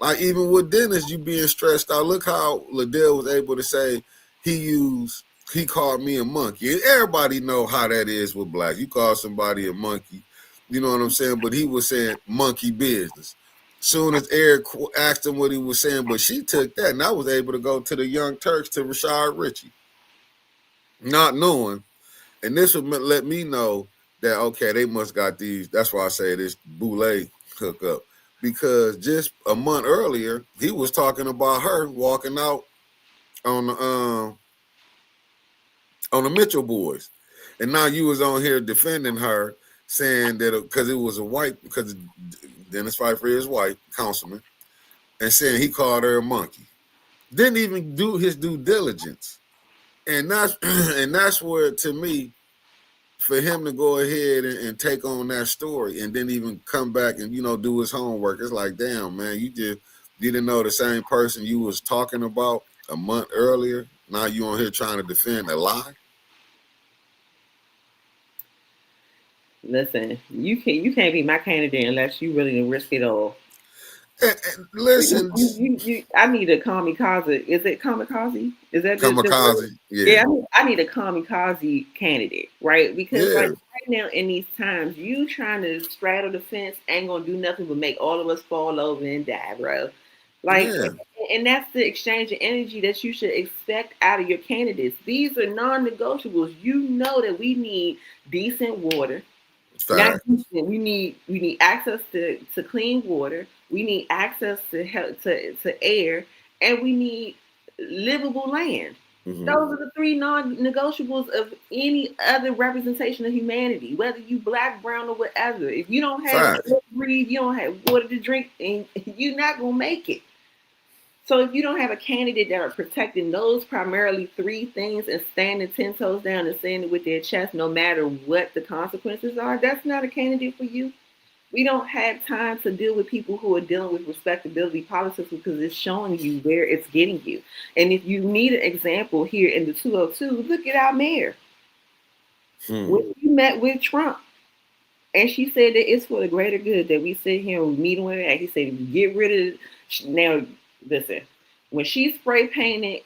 Like even with Dennis, you being stressed out. Look how Liddell was able to say he called me a monkey. And everybody know how that is with Black. You call somebody a monkey, You know what I'm saying? But he was saying monkey business. Soon as Eric asked him what he was saying, but she took that, and I was able to go to the Young Turks to Rashard Ritchie, not knowing. And this would let me know that, okay, they must got these. That's why I say this Boulay hookup. Because just a month earlier, he was talking about her walking out on the Mitchell boys. And now you was on here defending her, saying that because it was a white, because Dennis Pfeiffer is white, councilman, and saying he called her a monkey. Didn't even do his due diligence. And that's and that's where, to me, for him to go ahead and take on that story and then even come back and, do his homework, it's like, damn, man, you didn't know the same person you was talking about a month earlier. Now you on here trying to defend a lie. Listen, you can't be my candidate unless you really risk it all. And listen, I need a kamikaze. Is it kamikaze? Is that the kamikaze? word? Yeah. I need a kamikaze candidate, right? Because Yeah. like right now in these times, you trying to straddle the fence ain't gonna do nothing but make all of us fall over and die, bro. Like, Yeah. and that's the exchange of energy that you should expect out of your candidates. These are non-negotiables. You know that we need decent water. Not decent. We need access to clean water. We need access to help to air, and we need livable land. Mm-hmm. Those are the three non-negotiables of any other representation of humanity, whether you black, brown, or whatever. If you don't have air to breathe, you don't have water to drink, and you're not gonna make it. So if you don't have a candidate that are protecting those primarily three things and standing 10 toes down and saying it with their chest, no matter what the consequences are, that's not a candidate for you. We don't have time to deal with people who are dealing with respectability politics because it's showing you where it's getting you. And if you need an example here in the 202, look at our mayor. When you met with Trump, and she said that it's for the greater good that we sit here and meet with her. He said, get rid of now. Listen, when she spray painted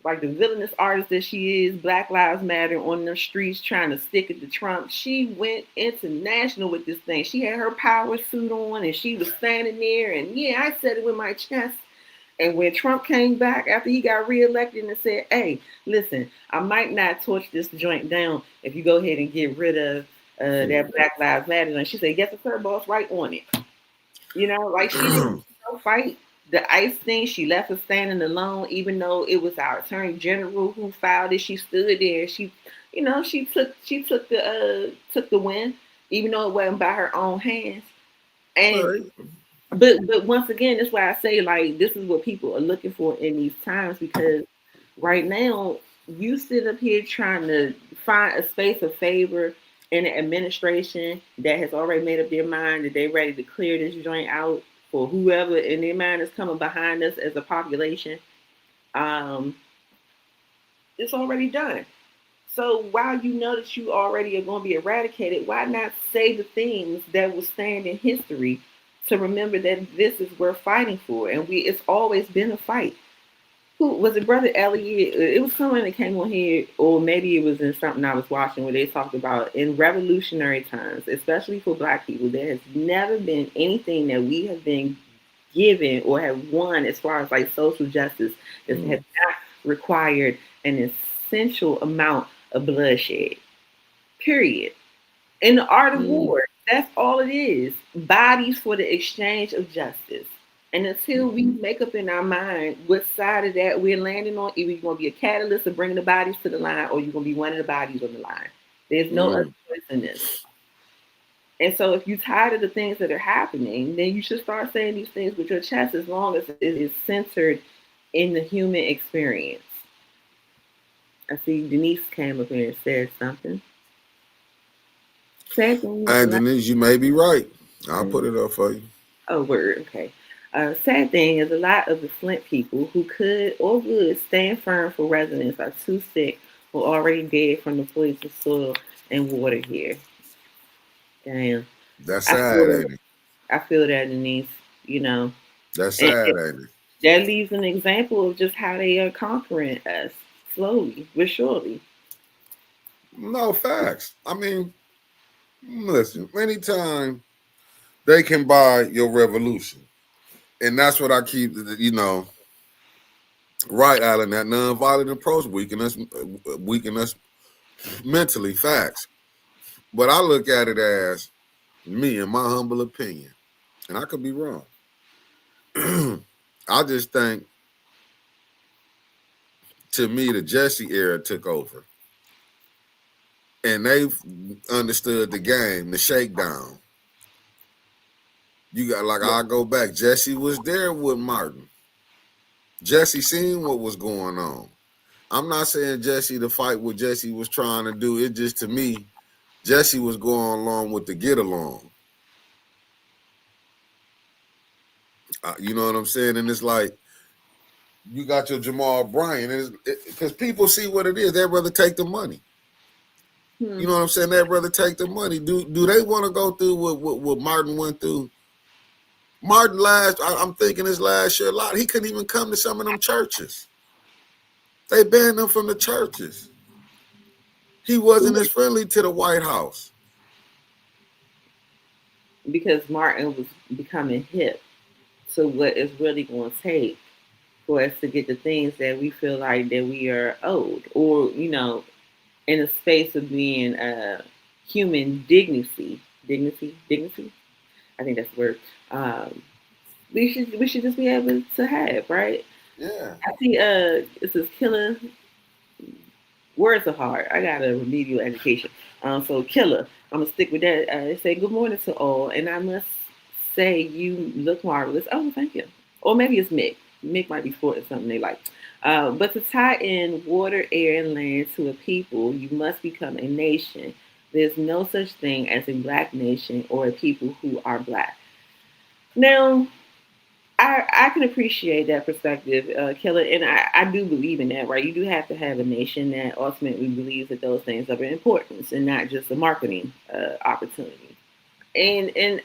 like the villainous artist that she is, Black Lives Matter on the streets trying to stick it to Trump, she went international with this thing. She had her power suit on and she was standing there. And yeah, I said it with my chest. And when Trump came back after he got reelected and said, hey, listen, I might not torch this joint down if you go ahead and get rid of that Black Lives Matter. And she said, yes, sir, boss, right on it. Like she didn't fight the ICE thing. She left us standing alone, even though it was our attorney general who filed it. She stood there. She took the win, even though it wasn't by her own hands. And but once again, that's why I say, like, this is what people are looking for in these times, because right now you sit up here trying to find a space of favor in an administration that has already made up their mind that they're ready to clear this joint out for whoever in their mind is coming behind us as a population. It's already done. So while you know that you already are going to be eradicated, why not say the things that will stand in history to remember that this is worth fighting for? And it's always been a fight. Who was it, Brother Elliot? It was someone that came on here, or maybe it was in something I was watching where they talked about in revolutionary times, especially for Black people, there has never been anything that we have been given or have won as far as like social justice that has not required an essential amount of bloodshed. Period. In the art of war, that's all it is. Bodies for the exchange of justice. And until we make up in our mind what side of that we're landing on, either you're going to be a catalyst of bringing the bodies to the line or you're going to be one of the bodies on the line. There's no other choice in this. And so if you're tired of the things that are happening, then you should start saying these things with your chest as long as it is centered in the human experience. I see Denise came up here and said something. And Denise, you may be right. I'll put it up for you. Oh, word. Okay. Sad thing is a lot of the Flint people who could or would stand firm for residents are too sick or already dead from the poison soil and water here. Damn. That's sad, ain't it? I feel that, Denise. That's sad, ain't it? That leaves an example of just how they are conquering us slowly but surely. No, facts. I mean, Listen, anytime they can buy your revolution, and that's what I keep, right, Alan. That nonviolent approach weaken us mentally. Facts, but I look at it as me, in my humble opinion, and I could be wrong. I just think, to me, the Jesse era took over, and they've understood the game, the shakedown. You got I go back. Jesse was there with Martin. Jesse seen what was going on. I'm not saying Jesse to fight what Jesse was trying to do. It just, to me, Jesse was going along with the get along. You know what I'm saying? And it's like, you got your Jamal Bryant, because people see what it is. They'd rather take the money. You know what I'm saying? They'd rather take the money. Do they want to go through what Martin went through? Martin I'm thinking his last year a lot. He couldn't even come to some of them churches. They banned him from the churches. He wasn't as friendly to the White House. Because Martin was becoming hip to what it's really going to take for us to get the things that we feel like that we are owed, or in a space of being human dignity. I think that's the word. We should just be able to have, right? Yeah. I see. This is Killer. Words are hard. I got a remedial education. So Killer, I'm gonna stick with that. They say good morning to all, and I must say you look marvelous. Oh, thank you. Or maybe it's Mick. Mick might be sporting something they like. But to tie in water, air, and land to a people, you must become a nation. There's no such thing as a black nation or a people who are black. Now, I can appreciate that perspective, Killer, and I do believe in that, right? You do have to have a nation that ultimately believes that those things are of importance and not just a marketing opportunity. And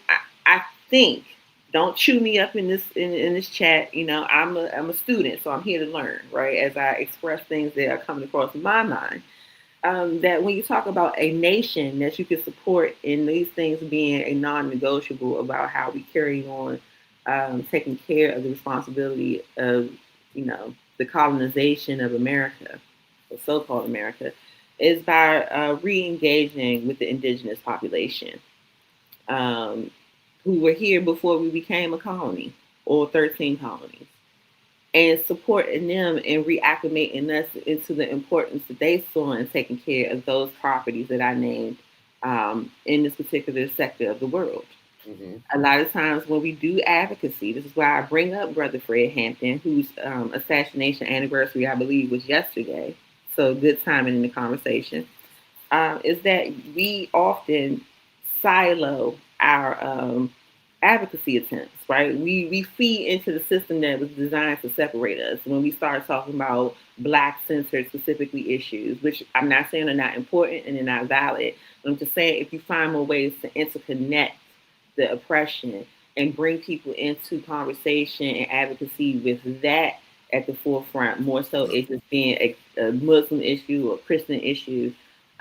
I think, don't chew me up in this chat. I'm a student, so I'm here to learn, right? As I express things that are coming across my mind. That when you talk about a nation that you can support in these things being a non-negotiable about how we carry on taking care of the responsibility of, the colonization of America, or so-called America, is by re-engaging with the indigenous population, who were here before we became a colony or 13 colonies, and supporting them and reacclimating us into the importance that they saw in taking care of those properties that I named in this particular sector of the world. Mm-hmm. A lot of times when we do advocacy, this is why I bring up Brother Fred Hampton, whose assassination anniversary, I believe, was yesterday. So good timing in the conversation. Is that we often silo our advocacy attempts, right? We feed into the system that was designed to separate us. When we start talking about Black-centered specifically issues, which I'm not saying are not important and they're not valid, but I'm just saying if you find more ways to interconnect the oppression and bring people into conversation and advocacy with that at the forefront, more so it just being a Muslim issue or Christian issue,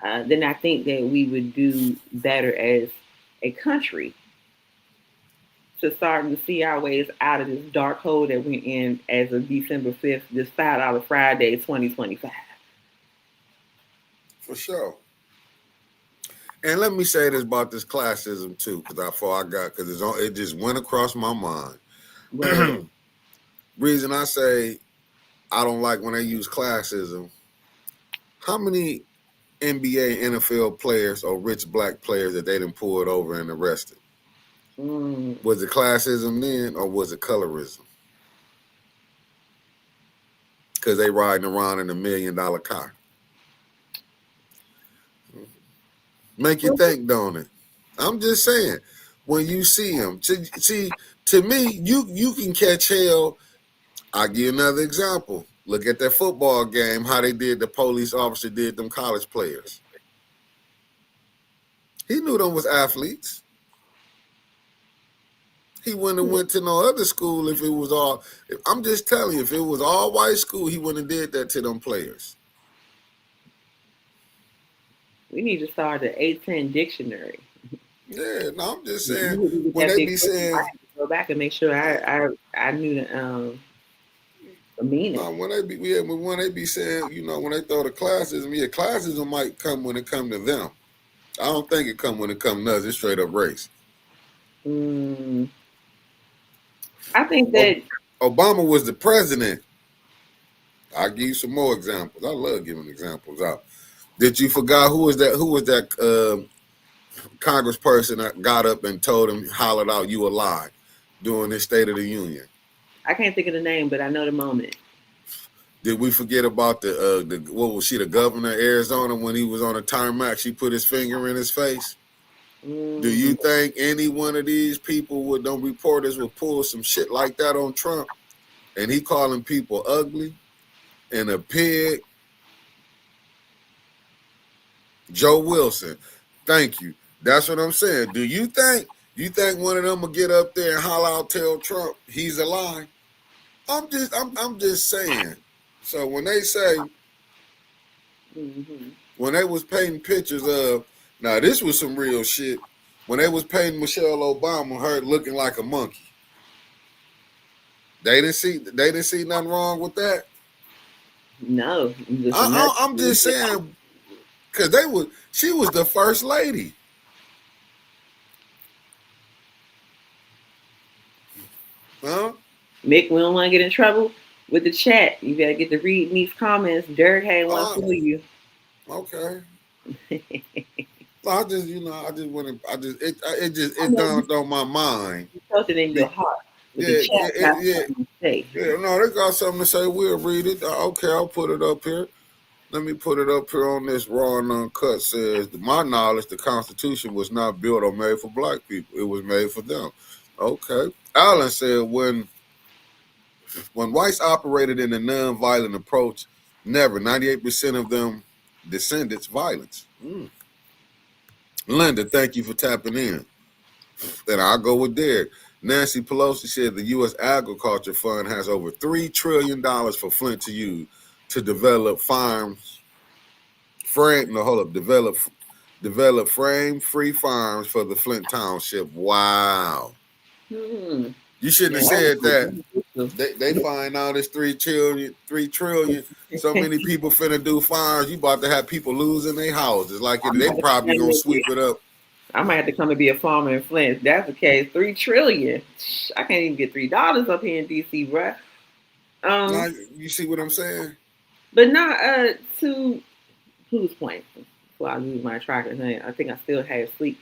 then I think that we would do better as a country to starting to see our ways out of this dark hole that we're in as of December 5th, this $5 Friday, 2025. For sure. And let me say this about this classism too, because it just went across my mind. Right. Reason I say I don't like when they use classism. How many NBA, NFL players or rich Black players that they done pulled over and arrested? Was it classism then, or was it colorism? Because they riding around in $1 million car. Make you think, don't it? I'm just saying, when you see them, to me, you can catch hell. I'll give you another example. Look at that football game, how the police officer did them college players. He knew them was athletes. He wouldn't have went to no other school if it was all. I'm just telling you, if it was all white school, he wouldn't have did that to them players. We need to start the 810 dictionary. Yeah, no, I'm just You saying hit me with when that they big be question. I saying had to go back and make sure I knew the meaning. no, when they be saying, when they throw the classism, classism might come when it come to them. I don't think it come when it come to us. It's straight up race. Mm, I think O- that Obama was the president. I'll give you some more examples. I love giving examples out. Did you forgot who was that? Who was that congressperson that got up and told him, hollered out, "You a lie," during his State of the Union? I can't think of the name, but I know the moment. Did we forget about the what was she, the governor of Arizona, when he was on a tarmac? She put his finger in his face. Do you Mm, think any one of these people them reporters would pull some shit like that on Trump? And he calling people ugly and a pig? Joe Wilson. Thank you. That's what I'm saying. Do you think one of them will get up there and holler out, tell Trump he's a lie? I'm just saying. So when they say, mm-hmm. when they was painting pictures of, now this was some real shit. When they was painting Michelle Obama, her looking like a monkey. They didn't see nothing wrong with that. No, listen, I'm just saying, because she was the first lady. Huh? Mick, we don't want to get in trouble with the chat. You gotta get to reading these comments. Derek Hay wants to you. Okay. I just, I it know dawned on my mind. you felt it in your heart. But the Yeah, chat got something to say. yeah. No, they got something to say. We'll read it. Okay, I'll put it up here. Let me put it up here on this raw and uncut. Says, to my knowledge, the Constitution was not built or made for black people. It was made for them. Okay. Allen said, when whites operated in a nonviolent approach, never, 98% of them descendants violence. Linda, thank you for tapping in. Then I'll go with Derek. Nancy Pelosi said the U.S. Agriculture Fund has over $3 trillion for Flint to use to develop develop frame-free farms for the Flint Township. Wow. You shouldn't have said that. They find out it's 3 trillion. So many people finna do farms. You about to have people losing their houses. Like they probably gonna sweep it up. I might have to come and be a farmer in Flint. If that's the case, $3 trillion. I can't even get $3 up here in DC, bruh. Now, you see what I'm saying? But not to whose point? Before I lose my track of thing, I think I still have sleep.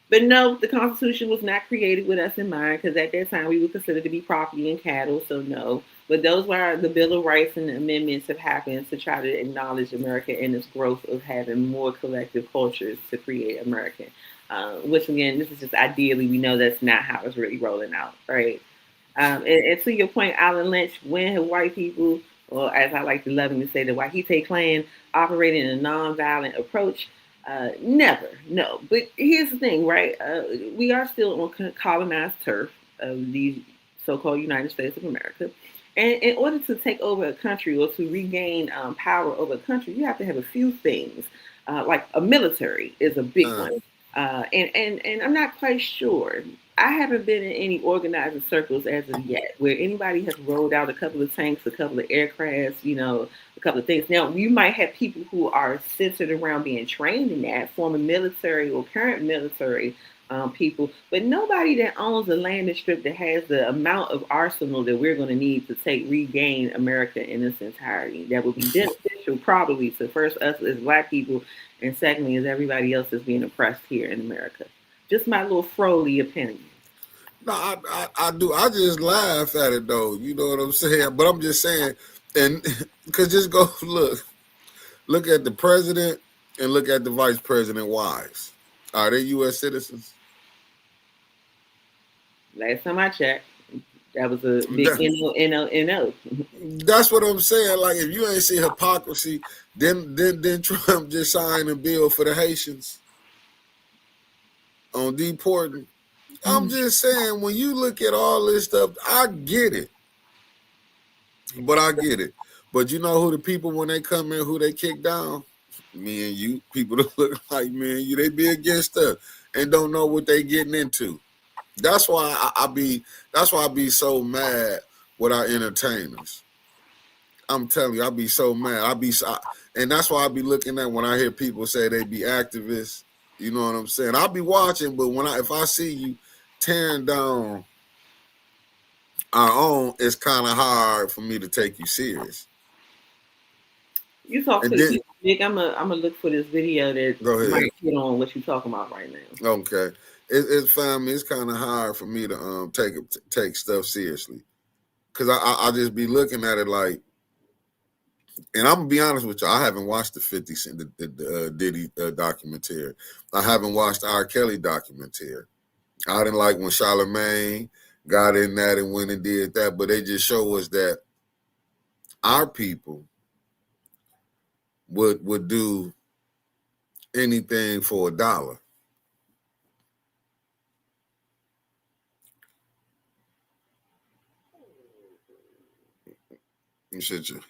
But no, the Constitution was not created with us in mind because at that time we were considered to be property and cattle. So no, but those were the Bill of Rights and the amendments have happened to try to acknowledge America and its growth of having more collective cultures to create America. Which again, this is just ideally we know that's not how it's really rolling out, right? And to your point, Alan Lynch, when have white people, or as I like to lovingly say, the Wahite clan operated in a nonviolent approach? Never, no. But here's the thing, right? We are still on colonized turf of the so-called United States of America. And in order to take over a country or to regain power over a country, you have to have a few things. Like a military is a big one. And I'm not quite sure. I haven't been in any organizing circles as of yet where anybody has rolled out a couple of tanks, a couple of aircrafts, a couple of things. Now, you might have people who are centered around being trained in that, former military or current military people, but nobody that owns a landing strip that has the amount of arsenal that we're going to need to regain America in its entirety. That would be beneficial probably to first us as black people, and secondly as everybody else that's being oppressed here in America. Just my little Froley opinion. No, I do. I just laugh at it though. You know what I'm saying? But I'm just saying, and because just go look at the president and look at the vice president wives. Are they U.S. citizens? Last time I checked, that was a big no. That's what I'm saying. Like, if you ain't see hypocrisy, then Trump just signed a bill for the Haitians on deporting. I'm just saying, when you look at all this stuff, I get it. But I get it. But you know who the people, when they come in, who they kick down? Me and you. People that look like me and you, they be against us. and don't know what they getting into. That's why I be. That's why I be so mad with our entertainers. I'm telling you, I be so mad. And that's why I be looking at when I hear people say they be activists. You know what I'm saying? I'll be watching, but if I see you tearing down our own, it's kind of hard for me to take you serious. You talk And to the then people, Nick. I'm gonna look for this video that go ahead. might hit on what you're talking about right now. Okay, it's family. It's kind of hard for me to take stuff seriously because I just be looking at it like, and I'm gonna be honest with you, I haven't watched the 50 Cent the Diddy documentary. I haven't watched the R. Kelly documentary. I didn't like when Charlamagne got in that and went and did that, but they just show us that our people would do anything for $1. You should you.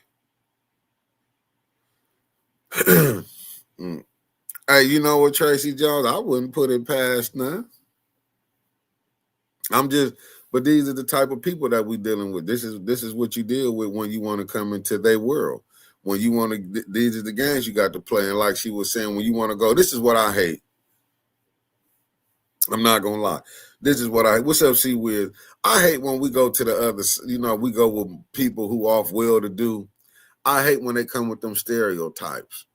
Hey, you know what, Tracy Jones? I wouldn't put it past none. But these are the type of people that we dealing with. This is what you deal with when you want to come into their world. When you want to, these are the games you got to play. And like she was saying, when you want to go, this is what I hate. I'm not gonna lie. This is what what's up, C Wiz? I hate when we go to the other, we go with people who off well to do. I hate when they come with them stereotypes.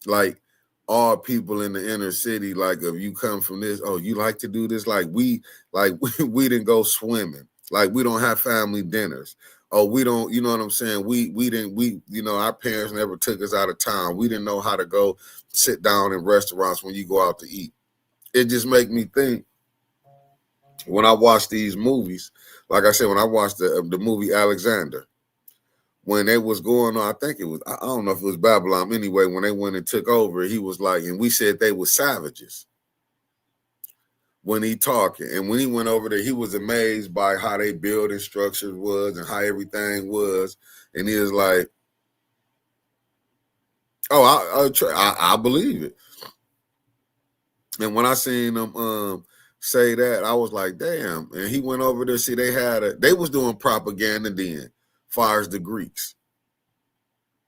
Like all people in the inner city, like if you come from this, oh, you like to do this, we didn't go swimming, like we don't have family dinners, oh, we don't, you know what I'm saying? We didn't, our parents never took us out of town. We didn't know how to go sit down in restaurants when you go out to eat. It just make me think when I watch these movies, like I said, when I watched the movie Alexander, when it was going on, I think it was, I don't know if it was Babylon anyway, when they went and took over, he was like, and we said they were savages when he talking. And when he went over there, he was amazed by how they building structures was and how everything was. And he was like, oh, I believe it. And when I seen them say that, I was like, damn. And he went over there, see, they was doing propaganda then, far as the Greeks.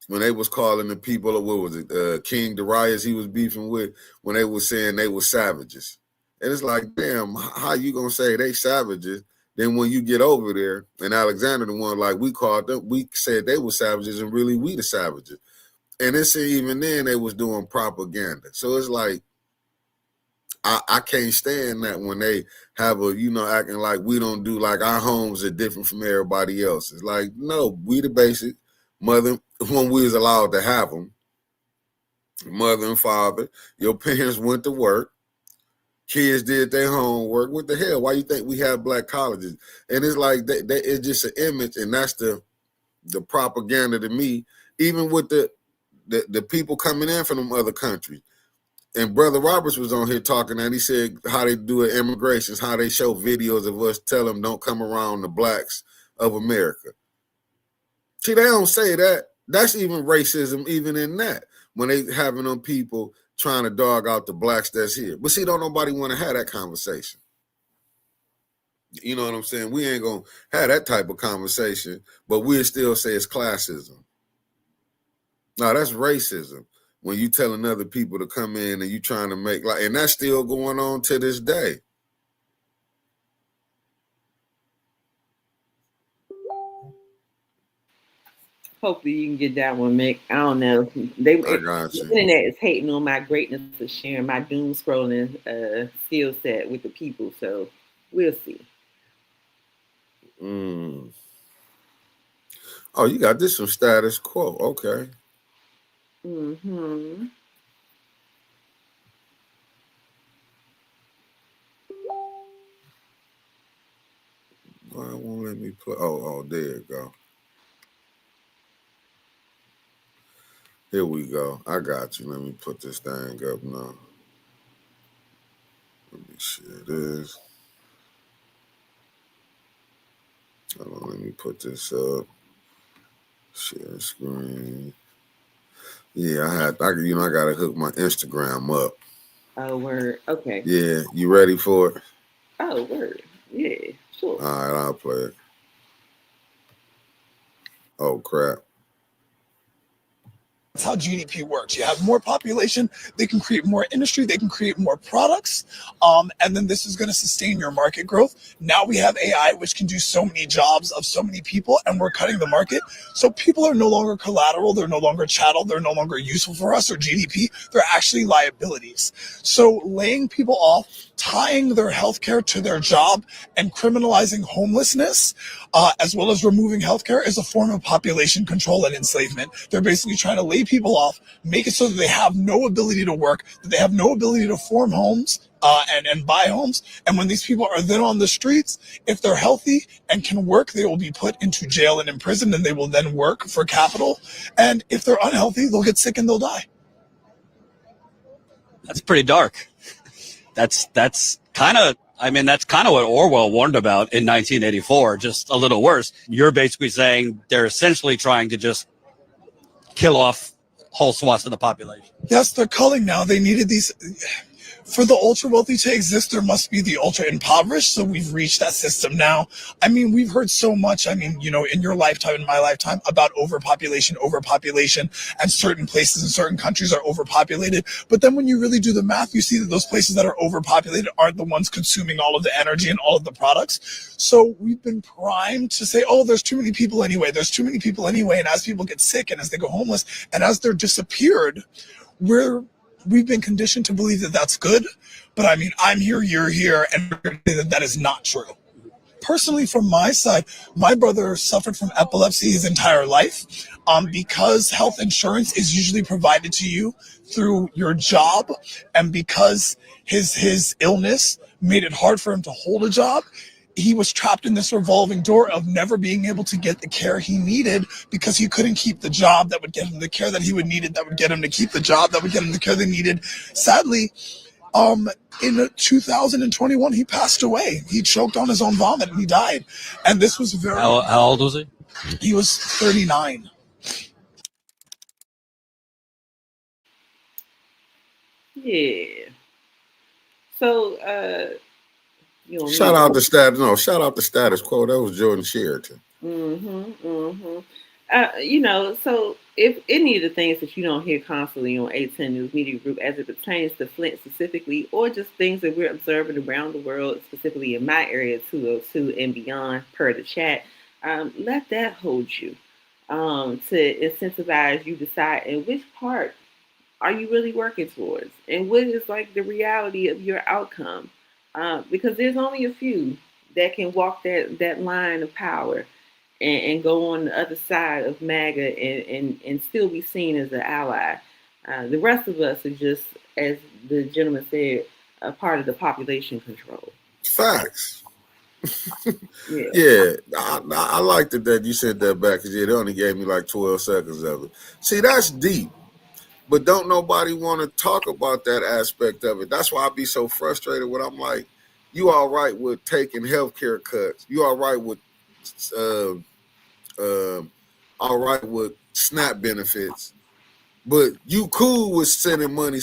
When they was calling the people, what was it, King Darius he was beefing with, when they was saying they were savages. And it's like, damn, how you gonna say they savages? Then when you get over there, and Alexander the one, like we called them, we said they were savages, and really we the savages. And it's even then they was doing propaganda. So it's like, I can't stand that when they have acting like we don't do, like our homes are different from everybody else. It's like, no, we the basic mother, when we was allowed to have them, mother and father, your parents went to work, kids did their homework. What the hell? Why you think we have black colleges? And it's like, it's just an image, and that's the propaganda to me, even with the people coming in from them other countries. And Brother Roberts was on here talking, and he said how they do it immigrations, how they show videos of us, tell them don't come around the blacks of America. See, they don't say that. That's even racism, even in that, when they having them people trying to dog out the blacks that's here. But see, don't nobody want to have that conversation. You know what I'm saying? We ain't going to have that type of conversation, but we'll still say it's classism. No, that's racism. When you telling other people to come in and you trying to make, like, and that's still going on to this day. Hopefully you can get that one, Mick. I don't know. The internet is hating on my greatness of sharing my doom scrolling skill set with the people. So we'll see. Oh, you got this from Status Quo. Okay. Mm-hmm. Why it won't let me play? Oh, there you go. Here we go. I got you. Let me put this thing up now. Let me share this. Hold on, let me put this up. Share screen. Yeah, I gotta hook my Instagram up. Oh, word. Okay. Yeah, you ready for it? Oh, word. Yeah, sure. All right, I'll play it. Oh crap. That's how GDP works. You have more population, they can create more industry, they can create more products, and then this is going to sustain your market growth. Now we have AI, which can do so many jobs of so many people, and we're cutting the market. So people are no longer collateral, they're no longer chattel, they're no longer useful for us or GDP. They're actually liabilities. So laying people off, tying their healthcare to their job, and criminalizing homelessness, as well as removing healthcare, is a form of population control and enslavement. They're basically trying to lay people off, make it so that they have no ability to work, that they have no ability to form homes, and buy homes. And when these people are then on the streets, if they're healthy and can work, they will be put into jail and imprisoned, and they will then work for capital. And if they're unhealthy, they'll get sick and they'll die. That's pretty dark. That's kind of, I mean, that's kind of what Orwell warned about in 1984, just a little worse. You're basically saying they're essentially trying to just kill off whole swaths of the population. Yes, they're culling now. They needed these. For the ultra wealthy to exist, there must be the ultra impoverished. So we've reached that system now. I mean, we've heard so much. I mean, you know, in your lifetime, in my lifetime, about overpopulation, and certain places in certain countries are overpopulated. But then when you really do the math, you see that those places that are overpopulated aren't the ones consuming all of the energy and all of the products. So we've been primed to say, oh, there's too many people anyway. There's too many people anyway. And as people get sick and as they go homeless and as they're disappeared, we've been conditioned to believe that that's good. But I mean, I'm here, you're here, and that is not true. Personally, from my side, my brother suffered from epilepsy his entire life. Because health insurance is usually provided to you through your job, and because his illness made it hard for him to hold a job, he was trapped in this revolving door of never being able to get the care he needed because he couldn't keep the job that would get him the care that he would needed, that would get him to keep the job that would get him the care they needed. Sadly, in 2021, he passed away. He choked on his own vomit and he died. And this was very. How old was he? He was 39. Yeah. So, shout out the status. No, shout out the status quo. That was Jordan Sheraton. So if any of the things that you don't hear constantly on 810 News Media Group as it pertains to Flint specifically, or just things that we're observing around the world, specifically in my area 202 and beyond per the chat, let that hold you to incentivize you decide in which part are you really working towards and what is like the reality of your outcome. Because there's only a few that can walk that line of power and go on the other side of MAGA and still be seen as an ally. The rest of us are just, as the gentleman said, a part of the population control. Facts. Yeah, I liked it that you said that back because they only gave me like 12 seconds of it. See, that's deep. But don't nobody want to talk about that aspect of it. That's why I be so frustrated when I'm like, you all right with taking healthcare cuts. You all right with all right with SNAP benefits. But you cool with spending money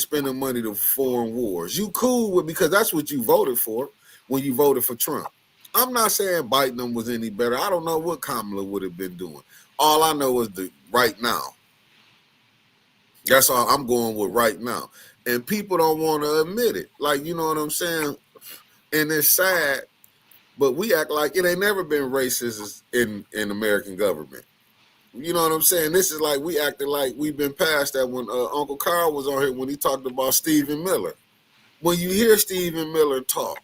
to foreign wars. You cool with, because that's what you voted for when you voted for Trump. I'm not saying Biden them was any better. I don't know what Kamala would have been doing. All I know is the right now. That's all I'm going with right now. And people don't want to admit it. Like, you know what I'm saying? And it's sad, but we act like it ain't never been racist in American government. You know what I'm saying? This is like we acted like we've been past that when Uncle Carl was on here when he talked about Stephen Miller. When you hear Stephen Miller talk,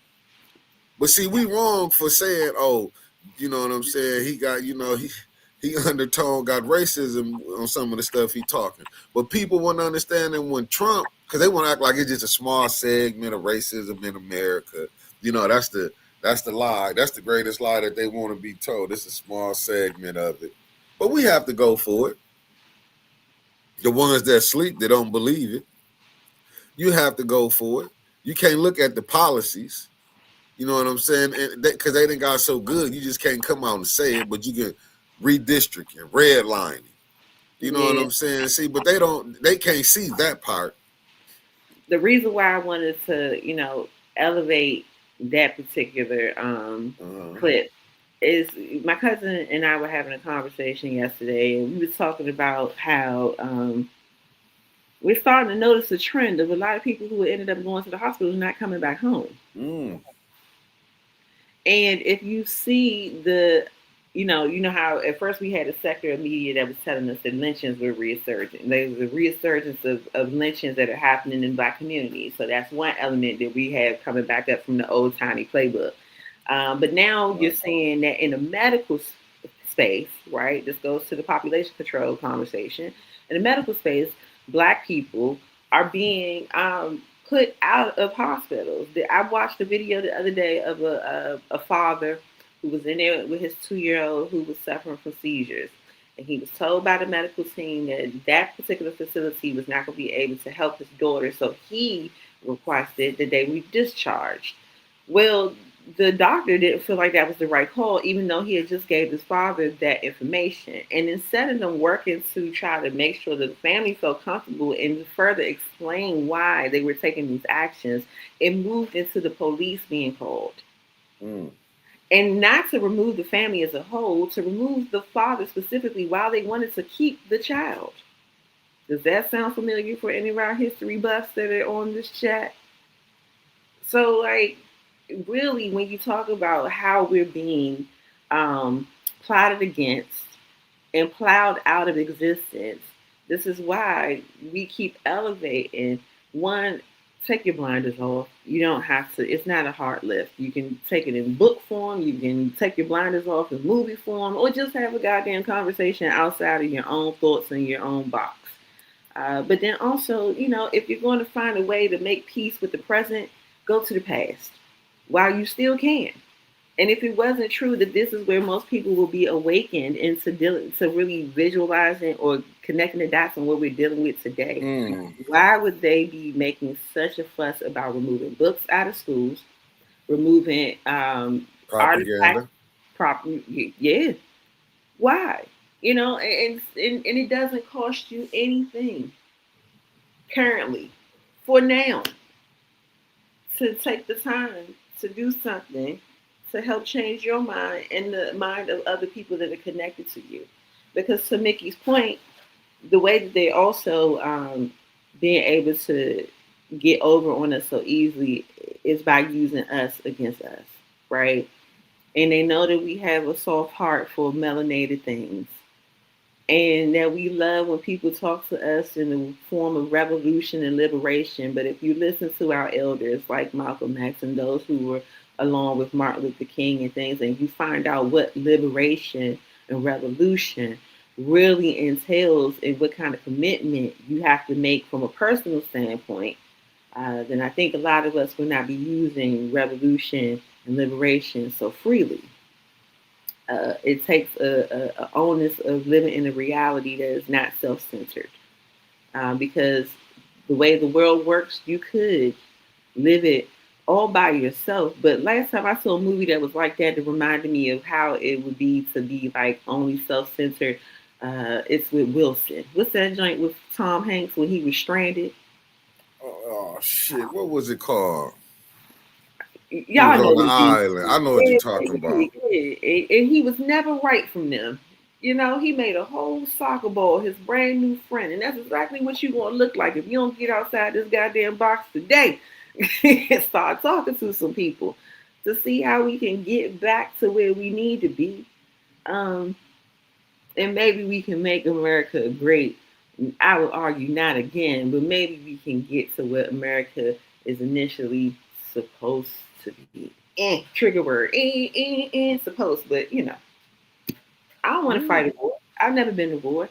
but see, we wrong for saying, oh, you know what I'm saying? He got, he undertone got racism on some of the stuff he talking. But people want to understand that when Trump, because they want to act like it's just a small segment of racism in America. You know, that's the lie. That's the greatest lie that they want to be told. It's a small segment of it. But we have to go for it. The ones that sleep, they don't believe it. You have to go for it. You can't look at the policies. You know what I'm saying? Because they didn't got so good, you just can't come out and say it, but you can redistricting, redlining. You know what I'm saying? See, but they can't see that part. the reason why I wanted to, elevate that particular clip is my cousin and I were having a conversation yesterday, and we were talking about how we're starting to notice a trend of a lot of people who ended up going to the hospital not coming back home. And if you see you know how at first we had a sector of media that was telling us that lynchings were resurgent. There was a resurgence of lynchings that are happening in Black communities. So that's one element that we have coming back up from the old timey playbook. But now you're seeing that in the medical space, right? This goes to the population control conversation. In the medical space, Black people are being put out of hospitals. I watched a video the other day of a father who was in there with his 2-year-old who was suffering from seizures. And he was told by the medical team that that particular facility was not going to be able to help his daughter. So he requested that they be discharged. Well, the doctor didn't feel like that was the right call, even though he had just gave his father that information. And instead of them working to try to make sure that the family felt comfortable and to further explain why they were taking these actions, it moved into the police being called. And not to remove the family as a whole, to remove the father specifically while they wanted to keep the child. Does that sound familiar for any of our history buffs that are on this chat? So, like, really, when you talk about how we're being plotted against and plowed out of existence, this is why we keep elevating. One, take your blinders off. You don't have to, it's not a hard lift. You can take it in book form, you can take your blinders off in movie form, or just have a goddamn conversation outside of your own thoughts and your own box. But then also, if you're going to find a way to make peace with the present, go to the past while you still can. And if it wasn't true that this is where most people will be awakened into to really visualizing or connecting the dots on what we're dealing with today, why would they be making such a fuss about removing books out of schools, removing propaganda? Yeah. Why? And it doesn't cost you anything currently for now to take the time to do something to help change your mind and the mind of other people that are connected to you. Because to Mickey's point, the way that they also being able to get over on us so easily is by using us against us, right? And they know that we have a soft heart for melanated things. And that we love when people talk to us in the form of revolution and liberation. But if you listen to our elders like Malcolm X and those who were along with Martin Luther King and things, and you find out what liberation and revolution really entails and what kind of commitment you have to make from a personal standpoint, then I think a lot of us will not be using revolution and liberation so freely. It takes a onus of living in a reality that is not self-centered. Because the way the world works, you could live it all by yourself. But last time I saw a movie that was like that reminded me of how it would be to be like only self-centered. It's with Wilson. What's that joint with Tom Hanks when he was stranded? Oh shit! What was it called? Y'all know on the what island. I know what you're talking about. And he was never right from them. He made a whole soccer ball his brand new friend, and that's exactly what you're gonna look like if you don't get outside this goddamn box today and start talking to some people to see how we can get back to where we need to be. And maybe we can make America great. I would argue not again, but maybe we can get to what America is initially supposed to be. Trigger word. Supposed, but I don't want to fight a war. I've never been to war.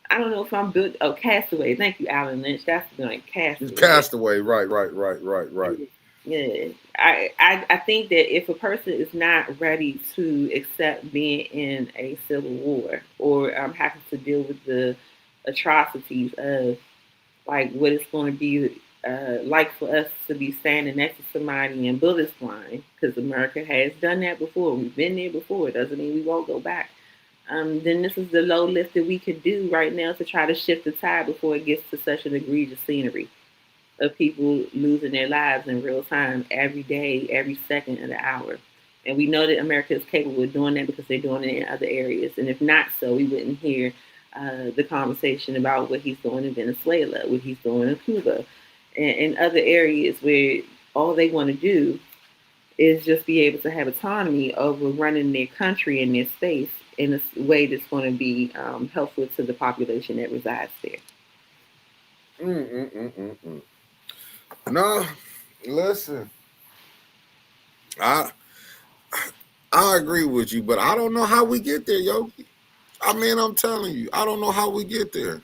I don't know if I'm built. Oh, Castaway. Thank you, Alan Lynch. That's the like Castaway. Castaway. Right. Yeah. I think that if a person is not ready to accept being in a civil war or having to deal with the atrocities of like what it's going to be like for us to be standing next to somebody in bullets flying, because America has done that before. We've been there before. It doesn't mean we won't go back. Then this is the low lift that we could do right now to try to shift the tide before it gets to such an egregious scenery. of people losing their lives in real time every day, every second of the hour. And we know that America is capable of doing that because they're doing it in other areas. And if not so, we wouldn't hear the conversation about what he's doing in Venezuela, what he's doing in Cuba, and other areas where all they want to do is just be able to have autonomy over running their country and their space in a way that's going to be helpful to the population that resides there. No, listen, I I agree with you, but I don't know how we get there, Yogi. I mean, I'm telling you, I don't know how we get there.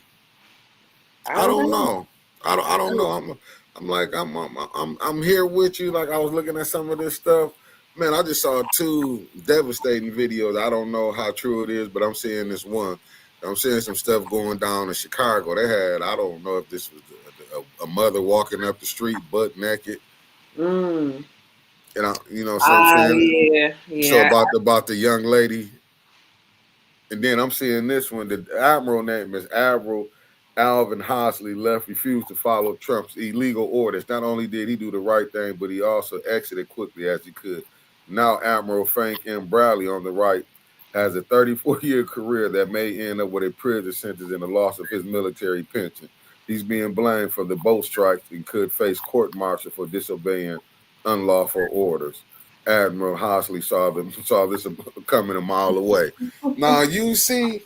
I I don't don't know. know. I don't know. I'm like I'm here with you. Like I was looking at some of this stuff. Man, I just saw two devastating videos. I don't know how true it is, but I'm seeing this one. I'm seeing some stuff going down in Chicago. They had, I don't know if this was a mother walking up the street butt naked, Mm. and so I'm Oh saying, yeah, so yeah. about the young lady. And then I'm seeing this one. The admiral name is Admiral Alvin Hosley left, refused to follow Trump's illegal orders. Not only did he do the right thing, but he also exited quickly as he could. Now Admiral Frank M. Bradley on the right has a 34-year career that may end up with a prison sentence and the loss of his military pension. He's being blamed for the boat strikes and could face court martial for disobeying unlawful orders. Admiral Hosley saw this coming a mile away. Now you see,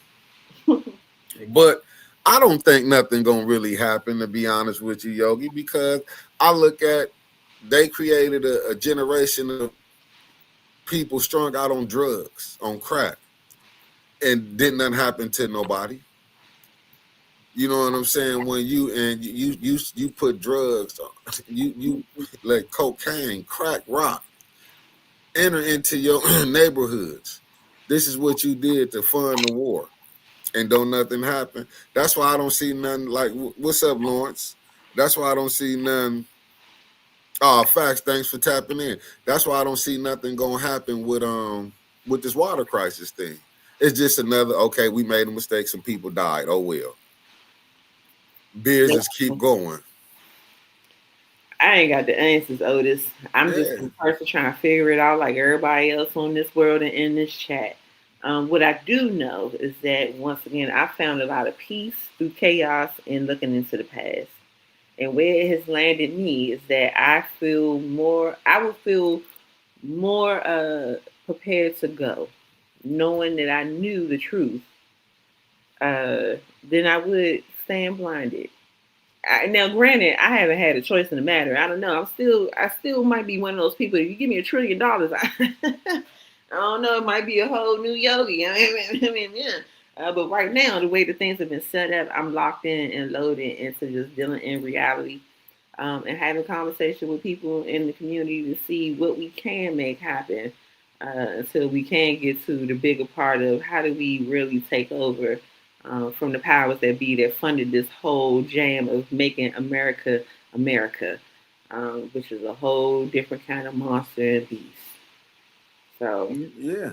but I don't think nothing gonna really happen, to be honest with you, Yogi, because I look at they created a generation of people strung out on drugs, on crack, and didn't nothing happen to nobody. You know what I'm saying? When you put drugs, you like cocaine, crack, rock, enter into your neighborhoods. This is what you did to fund the war. And don't nothing happen. That's why I don't see nothing like what's up, Lawrence? That's why I don't see none. Oh, facts. Thanks for tapping in. That's why I don't see nothing gonna happen with this water crisis thing. It's just another okay. We made a mistake. Some people died. Oh well. Business keep going. I ain't got the answers, Otis. I'm just Yeah. a person trying to figure it out like everybody else on this world and in this chat. What I do know is that once again, I found a lot of peace through chaos and looking into the past. And where it has landed me is that I will feel more prepared to go, knowing that I knew the truth, than I would stand blinded. Now, granted, I haven't had a choice in the matter. I don't know. I still might be one of those people. If you give me $1 trillion, I don't know. It might be a whole new Yogi. Yeah. But right now, the way the things have been set up, I'm locked in and loaded into just dealing in reality, and having conversation with people in the community to see what we can make happen, until we can get to the bigger part of how do we really take over, from the powers that be that funded this whole jam of making America America, which is a whole different kind of monster and beast. So Yeah.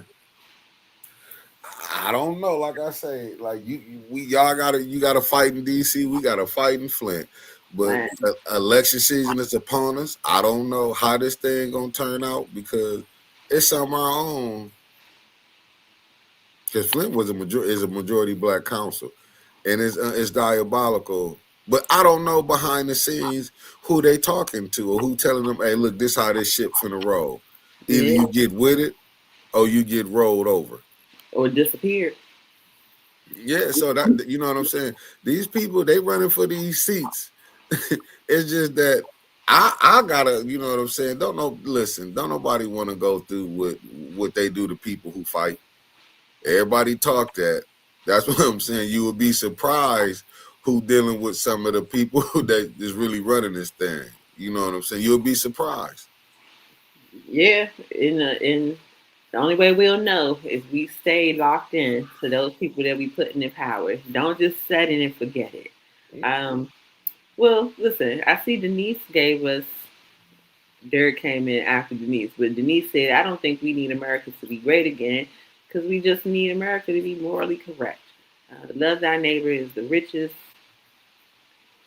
I don't know. Like I say, like y'all gotta fight in DC. We gotta fight in Flint. But man, election season is upon us. I don't know how this thing gonna turn out because it's on our own. Because Flint was a majority black council, and it's diabolical. But I don't know behind the scenes who they talking to or who telling them, "Hey, look, this how this shit finna roll. Either yeah, you get with it or you get rolled over." or disappeared. Yeah, so that you know what I'm saying. These people they running for these seats. It's just that I gotta, you know what I'm saying. Don't know. Listen, don't nobody want to go through what they do to people who fight. Everybody talk that. That's what I'm saying. You would be surprised who dealing with some of the people that is really running this thing. You know what I'm saying. You'll be surprised. Yeah, in the only way we'll know is we stay locked in to those people that we putting in power. Don't just set it and forget it. Um, well, listen, I see Denise gave us. Derek came in after Denise, but Denise said, "I don't think we need America to be great again, because we just need America to be morally correct. Love thy neighbor is the richest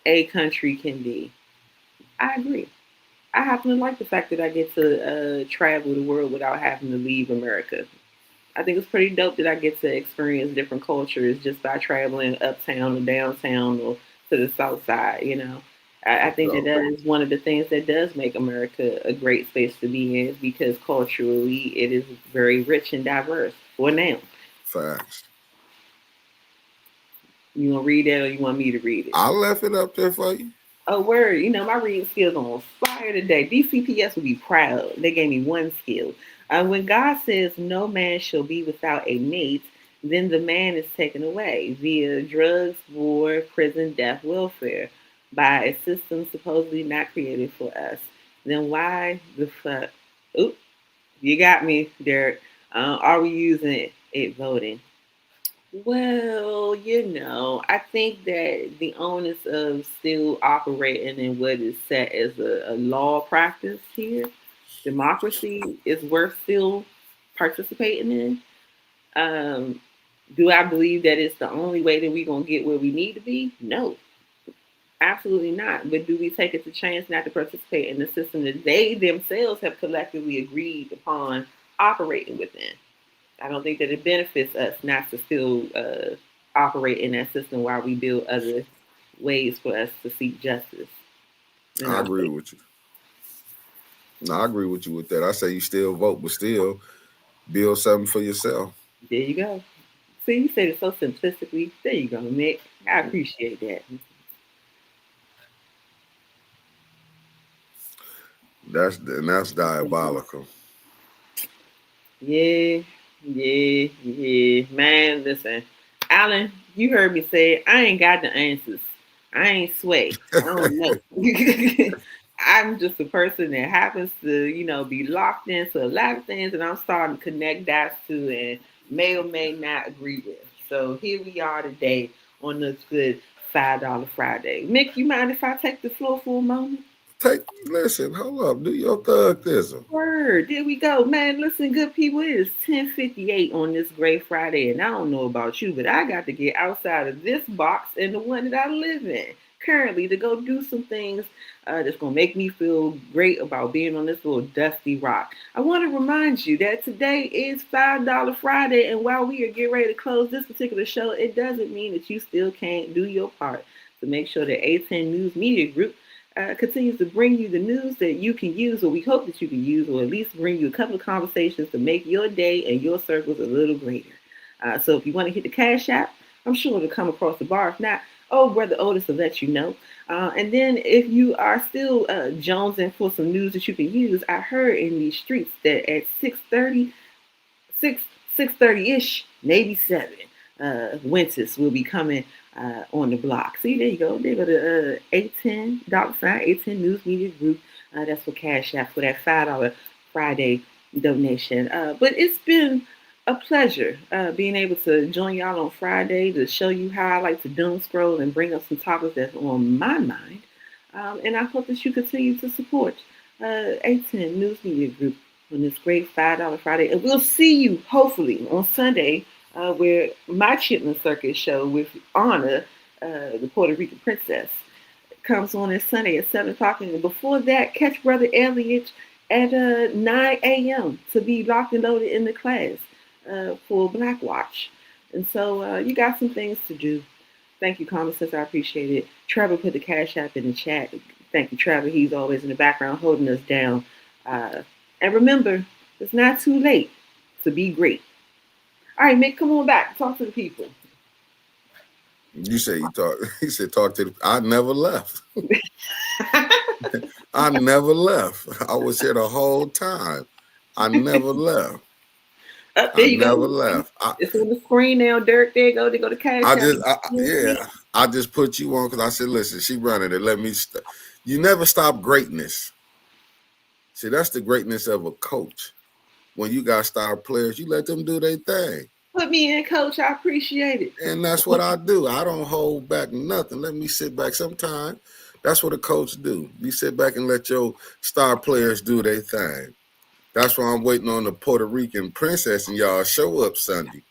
a country can be." I agree. I happen to like the fact that I get to travel the world without having to leave America. I think it's pretty dope that I get to experience different cultures just by traveling uptown or downtown or to the south side. I think that So, that is one of the things that does make America a great space to be in, is because culturally it is very rich and diverse. For now, facts. you want to read that or you want me to read it? I left it up there for you. Oh, word. My reading skills on fire today. DCPS would be proud. They gave me one skill. When God says no man shall be without a mate, then the man is taken away via drugs, war, prison, death, welfare by a system supposedly not created for us. Then why the fuck? Oop, you got me, Derek. Are we using it voting? Well, I think that the onus of still operating in what is set as a law practice here, democracy, is worth still participating in. Um, do I believe that it's the only way that we're going to get where we need to be? No, absolutely not. But do we take it to chance not to participate in the system that they themselves have collectively agreed upon operating within? I don't think that it benefits us not to still operate in that system while we build other ways for us to seek justice. And I I'll agree say, with you. No, I agree with you with that. I say you still vote, but still build something for yourself. there you go. See, you said it so simplistically. There you go, Nick. I appreciate that. That's diabolical. Yeah, yeah. Man, listen. Alan, you heard me say it. I ain't got the answers. I ain't sway. I don't know. I'm just a person that happens to, be locked into a lot of things and I'm starting to connect dots to and may or may not agree with. So here we are today on this good $5 Friday. Mick, you mind if I take the floor for a moment? Listen, hold up, do your thuggism. Word, there we go, man. Listen, good people, it is 10:58 on this great Friday, and I don't know about you, but I got to get outside of this box and the one that I live in currently to go do some things that's gonna make me feel great about being on this little dusty rock. I want to remind you that today is $5 Friday, and while we are getting ready to close this particular show, it doesn't mean that you still can't do your part to make sure that A10 News Media Group continues to bring you the news that you can use, or we hope that you can use, or at least bring you a couple of conversations to make your day and your circles a little greater. So if you want to hit the Cash App, I'm sure it'll come across the bar. If not, oh, Brother Otis will let you know. And then if you are still jonesing for some news that you can use, I heard in these streets that at 6:30, 6:30 ish, maybe 7, Winters will be coming on the block. See, there you go. They go to A10 $sign A10 News Media Group. That's for Cash App for that $5 Friday donation. But it's been a pleasure being able to join y'all on Friday to show you how I like to doom scroll and bring up some topics that's on my mind. And I hope that you continue to support A10 News Media Group on this great $5 Friday. And we'll see you hopefully on Sunday where my Chitlin Circus show with Anna, the Puerto Rican princess, comes on this Sunday at 7 o'clock. And before that, catch Brother Elliot at 9 a.m. to be locked and loaded in the class for Black Watch. And so you got some things to do. Thank you, Common Sense. I appreciate it. Trevor put the Cash App in the chat. Thank you, Trevor. He's always in the background holding us down. And remember, it's not too late to be great. All right, Mick, come on back. Talk to the people. You say you talk. He said talk to the. I never left. I never left. I was here the whole time. I never left. There I you never go. left. It's on the screen now, Dirk. There you go. They go to Cash App. I just put you on because I said, listen, she running it. Let me. You never stop greatness. See, that's the greatness of a coach. When you got star players, you let them do their thing. Put me in, Coach. I appreciate it. And that's what I do. I don't hold back nothing. Let me sit back. Sometimes that's what a coach do. You sit back and let your star players do their thing. That's why I'm waiting on the Puerto Rican princess and y'all show up Sunday.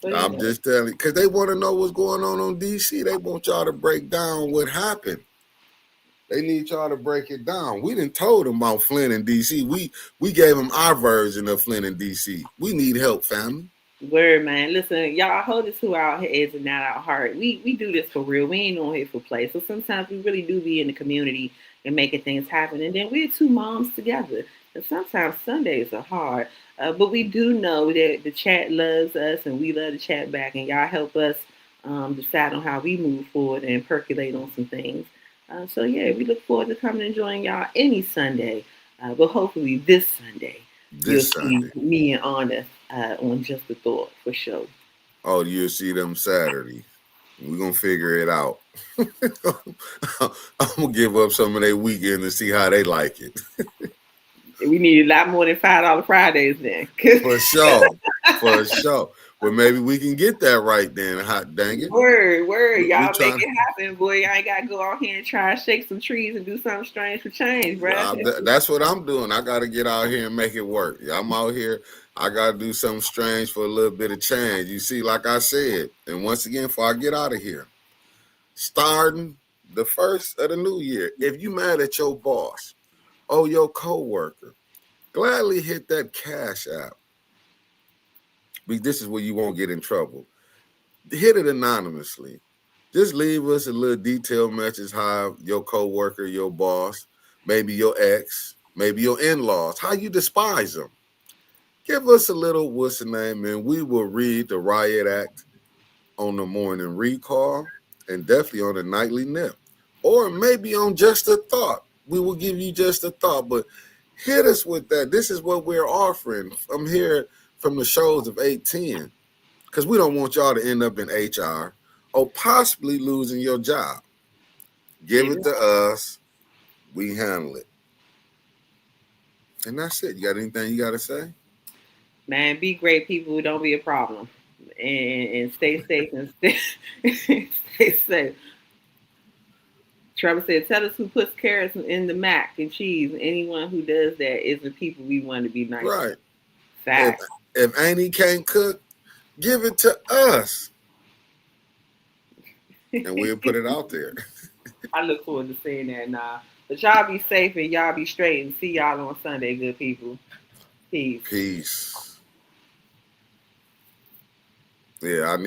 I'm just telling you, because they want to know what's going on DC. They want y'all to break down what happened. They need y'all to break it down. We didn't told them about Flint and DC. We gave them our version of Flint and DC. We need help, family. Word, man. Listen, y'all hold it to our heads and not our heart. We do this for real. We ain't on here for play. So sometimes we really do be in the community and making things happen. And then we're two moms together. And sometimes Sundays are hard. But we do know that the chat loves us and we love the chat back. And y'all help us decide on how we move forward and percolate on some things. So yeah, we look forward to coming and joining y'all any Sunday. But hopefully this Sunday you'll see me and Honor on Just a Thought for sure. Oh, you'll see them Saturday. We're going to figure it out. I'm going to give up some of their weekend and see how they like it. We need a lot more than $5 Fridays then. For sure. For sure. Well, maybe we can get that right then. Hot dang it. Word. Y'all make it happen, boy. I ain't got to go out here and try and shake some trees and do something strange for change, bro. That's what I'm doing. I got to get out here and make it work. I'm out here. I got to do something strange for a little bit of change. You see, like I said, and once again, before I get out of here, starting the first of the new year, if you mad at your boss or your coworker, gladly hit that Cash App. This is where you won't get in trouble. Hit it anonymously. Just leave us a little detailed message how your coworker, your boss, maybe your ex, maybe your in-laws, how you despise them. Give us a little what's the name, and we will read the riot act on the morning recall and definitely on the nightly nip. Or maybe on Just a Thought. We will give you just a thought, but hit us with that. This is what we're offering from here from the shows of 810. Because we don't want y'all to end up in HR or possibly losing your job. Give it to us. We handle it. And that's it. You got anything you got to say? Man, be great people. Don't be a problem. And stay safe and stay safe. Trevor said, tell us who puts carrots in the mac and cheese. Anyone who does that is the people we want to be nice right. to. Facts. If Annie can't cook, give it to us. And we'll put it out there. I look forward to seeing that now. But y'all be safe and y'all be straight and see y'all on Sunday, good people. Peace. Peace. Yeah, I need